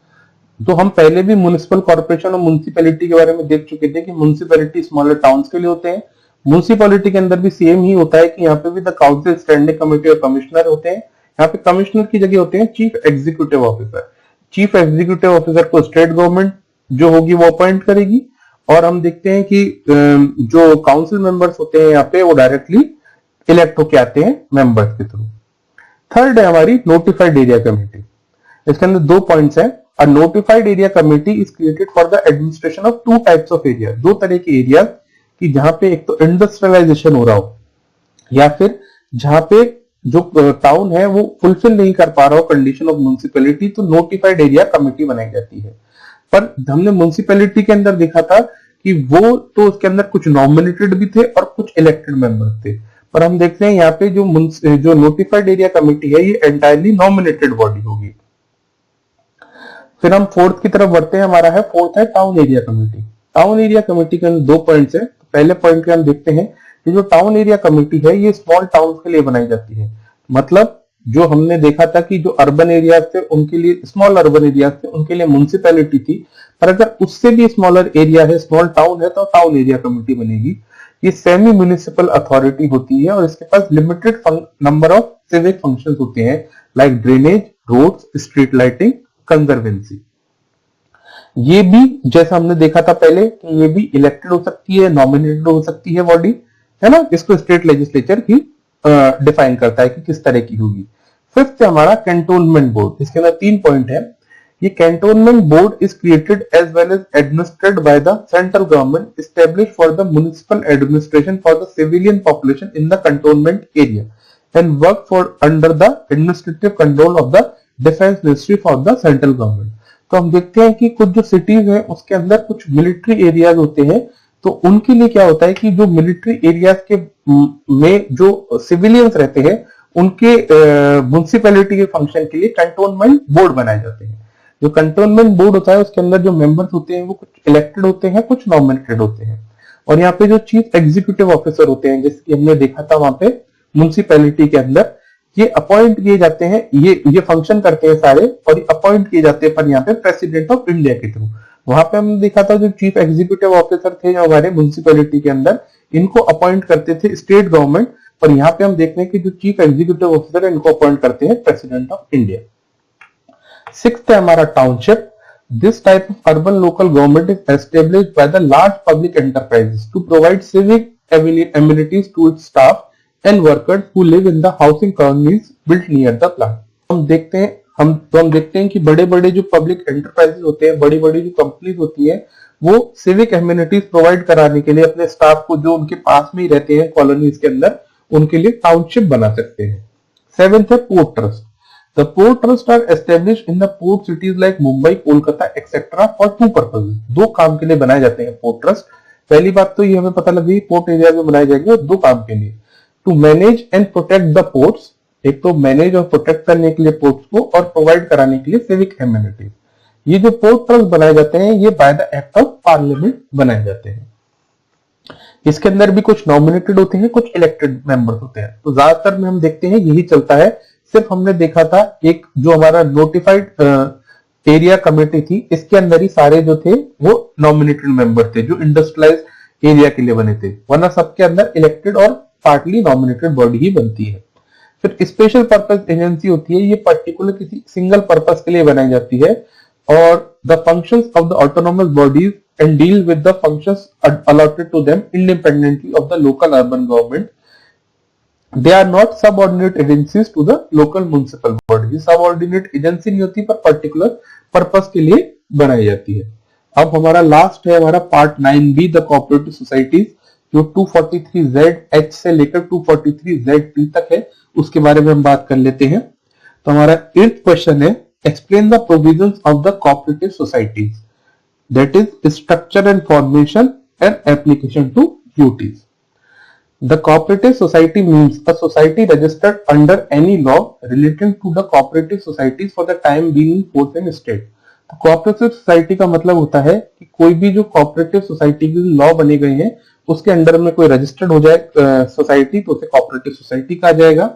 तो हम पहले भी म्युनिसिपल कॉर्पोरेशन और म्युनिसिपैलिटी के बारे में देख चुके थे कि म्युनिसिपैलिटी स्मॉलर टाउन्स के लिए होते हैं। म्युनिसिपैलिटी के अंदर भी सेम ही होता है कि यहाँ पे भी द काउंसिल, स्टैंडिंग कमेटी और कमिश्नर होते हैं। यहाँ पे कमिश्नर की जगह होते हैं chief executive officer. Chief executive officer को स्टेट गवर्नमेंट जो होगी वो अपॉइंट करेगी। और हम देखते हैं कि जो काउंसिल मेंबर्स होते हैं यहाँ पे वो डायरेक्टली इलेक्ट होके आते हैं मेंबर्स के थ्रू। थर्ड है हमारी नोटिफाइड एरिया कमेटी। इसके अंदर 2 पॉइंट्स हैं। A notified area committee is created for the administration of 2 types of area. 2 तरह के एरिया कि जहां पे एक तो इंडस्ट्रियलाइजेशन हो रहा हो या फिर जहां पे जो टाउन है वो फुलफिल नहीं कर पा रहा हो कंडीशन ऑफ म्युनिसिपैलिटी, तो नोटिफाइड एरिया कमेटी बनाई जाती है। पर हमने म्युनिसिपैलिटी के अंदर देखा था कि वो तो उसके अंदर कुछ नॉमिनेटेड भी थे और कुछ इलेक्टेड मेंबर्स थे। पर हम देखते हैं यहाँ पे जो नोटिफाइड एरिया कमेटी है ये एंटायरली नॉमिनेटेड बॉडी होगी। फिर हम फोर्थ की तरफ बढ़ते हैं। हमारा है फोर्थ है town area committee. Town area committee के अंदर 2 पॉइंट्स है। पहले पॉइंट पे हम देखते हैं कि जो टाउन एरिया कमेटी है ये स्मॉल टाउन के लिए बनाई जाती है। मतलब जो हमने देखा था कि जो अर्बन एरियाज थे उनके लिए, स्मॉल अर्बन एरियाज थे उनके लिए म्युनिसिपैलिटी थी, पर अगर उससे भी स्मॉलर एरिया है, स्मॉल टाउन है, तो टाउन एरिया कमेटी बनेगी। ये सेमी म्युनिसिपल अथॉरिटी होती है और इसके पास limited number of civic functions होते हैं like drainage, roads, street lighting, conservancy. ये भी जैसा हमने देखा था पहले कि ये भी इलेक्टेड हो सकती है, नॉमिनेटेड हो सकती है बॉडी, है ना। इसको स्टेट लेजिस्लेचर ही डिफाइन करता है कि किस तरह की होगी। फिफ्थ है हमारा कैंटोनमेंट बोर्ड। इसके अंदर 3 पॉइंट है। ये cantonment board is created as well as administered by the central government, established for the municipal administration for the civilian population in the cantonment area and work for under the administrative control of the defence ministry for the central government. तो हम देखते हैं कि कुछ जो सिटीज है उसके अंदर कुछ मिलिट्री एरियाज होते हैं, तो उनके लिए क्या होता है कि जो मिलिट्री एरियाज के में जो सिविलियंस रहते हैं उनके म्युनिसिपैलिटी के फंक्शन के लिए कंटोनमेंट बोर्ड बनाए जाते हैं। जो कंटोनमेंट बोर्ड होता है उसके अंदर जो मेंबर्स होते हैं वो कुछ इलेक्टेड होते हैं, कुछ नॉमिनेटेड होते हैं। और यहाँ पे जो चीफ एग्जीक्यूटिव ऑफिसर होते हैं, जैसे कि हमने देखा था वहां पे म्युनिसिपैलिटी के अंदर, ये अपॉइंट किए जाते हैं, ये फंक्शन करते हैं सारे, और ये अपॉइंट किए जाते हैं पर यहाँ पे प्रेसिडेंट ऑफ इंडिया के थ्रू। वहां पे हमने देखा था जो चीफ एग्जीक्यूटिव ऑफिसर थे जो हमारे म्युनिसिपैलिटी के अंदर, इनको अपॉइंट करते थे स्टेट गवर्नमेंट, और यहाँ पे हम देख रहे हैं कि जो चीफ एग्जीक्यूटिव ऑफिसर है इनको अपॉइंट करते हैं प्रेसिडेंट ऑफ इंडिया। सिक्स्थ है हमारा township. This type of urban local government is established by the large public enterprises to provide civic amenities to its staff and workers who live in the housing colonies built near the plant। हम देखते हैं कि बड़े बड़े जो पब्लिक एंटरप्राइजेस होते हैं, बड़ी बड़ी जो कंपनीज होती है, वो सिविक एमिनिटीज प्रोवाइड कराने के लिए अपने स्टाफ को जो उनके पास में ही रहते हैं कॉलोनीज के अंदर, उनके लिए टाउनशिप बना सकते हैं। सेवेंथ है port trust. The port trust are established in the port cities like Mumbai, Kolkata etcetera for two purposes. दो काम के लिए बनाए जाते हैं पोर्ट ट्रस्ट। पहली बात तो ये हमें पता लगी पोर्ट एरिया में बनाए जाएंगे दो काम के लिए, to manage and protect the ports, एक तो मैनेज और प्रोटेक्ट करने के लिए पोर्ट्स को, और प्रोवाइड कराने के लिए सिविक एमिनिटीज। ये जो पोर्ट ट्रस्ट बनाए जाते हैं ये by the act of parliament बनाए जाते हैं। इसके अंदर भी कुछ नॉमिनेटेड होते हैं, कुछ इलेक्टेड मेंबर्स होते हैं। तो ज्यादातर में हम देखते हैं यही चलता है। सिर्फ हमने देखा था एक जो हमारा नोटिफाइड एरिया कमेटी थी, इसके अंदर ही सारे जो थे वो नॉमिनेटेड मेंबर थे जो इंडस्ट्रियलाइज एरिया के लिए बने थे, वरना सबके अंदर इलेक्टेड और पार्टली नॉमिनेटेड बॉडी ही बनती है। फिर स्पेशल पर्पस एजेंसी होती है, ये पर्टिकुलर किसी सिंगल पर्पस के लिए बनाई जाती है, और the functions of the autonomous bodies and deal with the functions allotted to them independently of the local urban government. They are not subordinate agencies to the local municipal body। Subordinate agency नहीं होती पर पर्टिकुलर पर्पस के लिए बनाई जाती है। अब हमारा लास्ट है हमारा part 9B, the cooperative societies, जो 243Z से लेकर 243Z तक है, उसके बारे में हम बात कर लेते हैं। तो हमारा 8th क्वेश्चन है, explain the provisions of the cooperative societies, that is structure and formation and application to duties. The cooperative society means a society registered under any law relating to the cooperative societies for the time being in force in state। तो cooperative society का मतलब होता है कि कोई भी जो cooperative society के लॉ बने गए हैं उसके अंडर में कोई रजिस्टर्ड हो जाए सोसाइटी तो उसे cooperative society कहा जाएगा।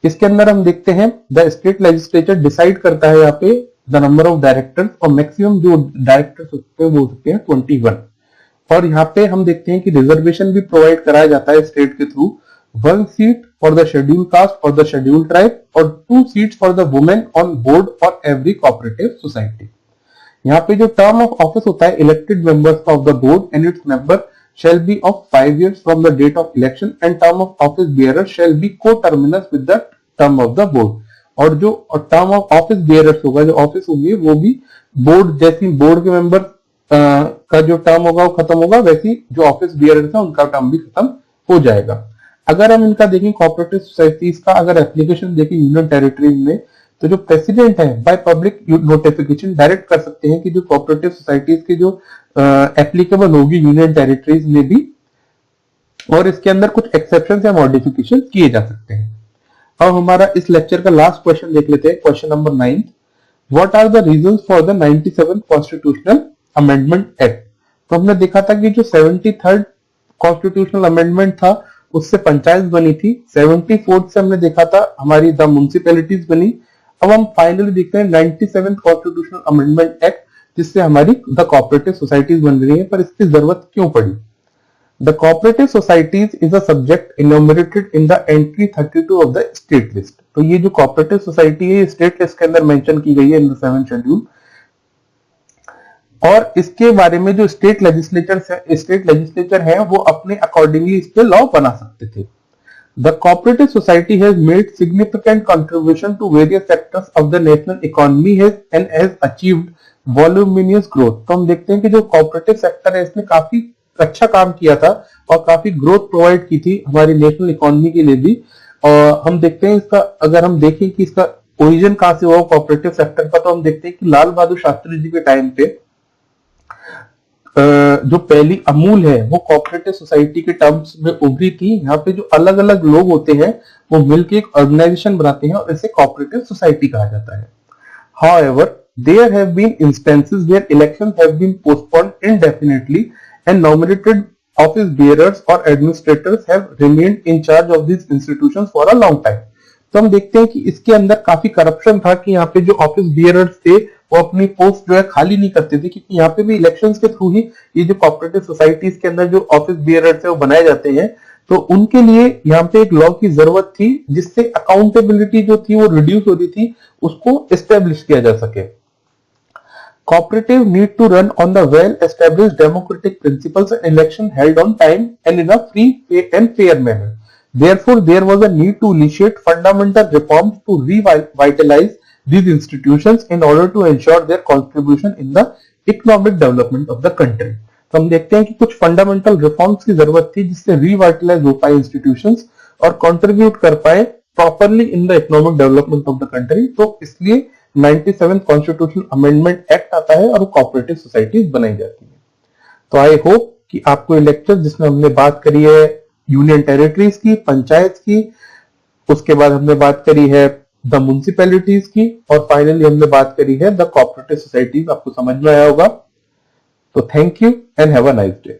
इसके अंदर हम देखते हैं द स्टेट लेजिस्लेचर डिसाइड करता है यहाँ पे द नंबर ऑफ डायरेक्टर्स, और मैक्सिमम जो डायरेक्टर्स होते हैं वो होते हैं 21। और यहाँ पे हम देखते हैं कि रिजर्वेशन भी प्रोवाइड कराया जाता है स्टेट के through, 1 seat for the schedule caste और द शेड्यूल ट्राइब, और 2 seats for the women on board for every cooperative society. यहाँ पे जो टर्म ऑफ ऑफिस होता है elected members of the board and its member shall be of 5 years from the date of election and term of office bearer shall be co-terminus with the term of the board। और जो टर्म ऑफ ऑफिस बेयरर्स होगा, जो ऑफिस होगी, वो भी बोर्ड जैसी बोर्ड के मेंबर का जो टर्म होगा वो खत्म होगा, वैसी जो ऑफिस बियरर्स है उनका टर्म भी खत्म हो जाएगा। अगर हम इनका देखें कोऑपरेटिव सोसाइटीज का अगर एप्लीकेशन देखें यूनियन टेरिटरीज में, तो जो प्रेसिडेंट है बाय पब्लिक नोटिफिकेशन डायरेक्ट कर सकते हैं कि जो कोऑपरेटिव सोसाइटीज की जो एप्लीकेबल होगी यूनियन टेरिटरीज में भी, और इसके अंदर कुछ एक्सेप्शन या मॉडिफिकेशन किए जा सकते हैं। अब हमारा इस लेक्चर का लास्ट क्वेश्चन देख लेते हैं, question number 9। What are the reasons for the 97th constitutional amendment act. तो हमने देखा था कि जो 73rd कॉन्स्टिट्यूशनल अमेंडमेंट था उससे पंचायत बनी थी, 74th से हमने देखा था हमारी द म्युनिसिपैलिटीज बनी। अब हम फाइनली देखते हैं 97th कॉन्स्टिट्यूशनल अमेंडमेंट एक्ट, जिससे हमारी द कोऑपरेटिव सोसाइटीज बन रही है। पर इसकी जरूरत क्यों पड़ी? The cooperative societies is a subject enumerated in the entry 32 of the state list. तो ये जो कोऑपरेटिव सोसाइटी है स्टेट लिस्ट के अंदर मेंशन की गई है इन द 7th शेड्यूल, और इसके बारे में जो स्टेट लेजिस्लेचर है वो अपने अकॉर्डिंगली इस पे लॉ बना सकते थे। The cooperative society has made significant contribution to various sectors of the national economy and has achieved voluminous growth. तो हम देखते हैं कि जो कोऑपरेटिव सेक्टर है इसने काफी अच्छा काम किया था और काफी ग्रोथ प्रोवाइड की थी हमारी नेशनल इकोनॉमी के लिए भी। और हम देखते हैं इसका, अगर हम देखें कि इसका ओरिजिन कहां से हुआ कोऑपरेटिव सेक्टर का, तो हम देखते हैं कि लाल बहादुर शास्त्री जी के टाइम पे जो पहली अमूल है वो कोऑपरेटिव सोसाइटी के टर्म्स में उभरी थी। यहाँ पे जो अलग अलग लोग होते हैं वो मिलकर एक ऑर्गेनाइजेशन बनाते हैं और इसे कोऑपरेटिव सोसाइटी कहा जाता है। However, there have been instances where elections have been postponed indefinitely and nominated office bearers or administrators have remained in charge of these institutions for a long time. तो हम देखते हैं कि इसके अंदर काफी करप्शन था कि यहाँ पे जो ऑफिस बियरर्स थे वो अपनी पोस्ट जो है खाली नहीं करते थे, क्योंकि यहाँ पे भी इलेक्शंस के थ्रू ही ये जो कोऑपरेटिव सोसाइटीज के अंदर जो ऑफिस बियरर्स है वो बनाए जाते हैं। तो उनके लिए यहाँ पे एक लॉ की जरूरत थी जिससे अकाउंटेबिलिटी जो थी वो रिड्यूस हो रही थी, उसको एस्टेब्लिश किया जा सके। Cooperative need to run on the well-established democratic principles and election held on time and in a free and fair manner. Therefore, there was a need to initiate fundamental reforms to revitalize these institutions in order to ensure their contribution in the economic development of the country. तो हम देखते हैं कि कुछ फंडामेंटल रिफॉर्म्स की जरूरत थी जिससे रिवाइटलाइज हो पाए इंस्टीट्यूशंस और कंट्रीब्यूट कर पाए properly in the economic development of the country. तो इसलिए 97 कॉन्स्टिट्यूशन अमेंडमेंट एक्ट आता है और कोऑपरेटिव सोसाइटीज बनाई जाती है। तो आई होप कि आपको ये लेक्चर जिसमें हमने बात करी है यूनियन टेरिटरीज की, पंचायत की, उसके बाद हमने बात करी है द म्युनिसिपैलिटीज की और फाइनली हमने बात करी है द कोऑपरेटिव सोसाइटीज, आपको समझ में आया होगा। तो thank you and have a nice day.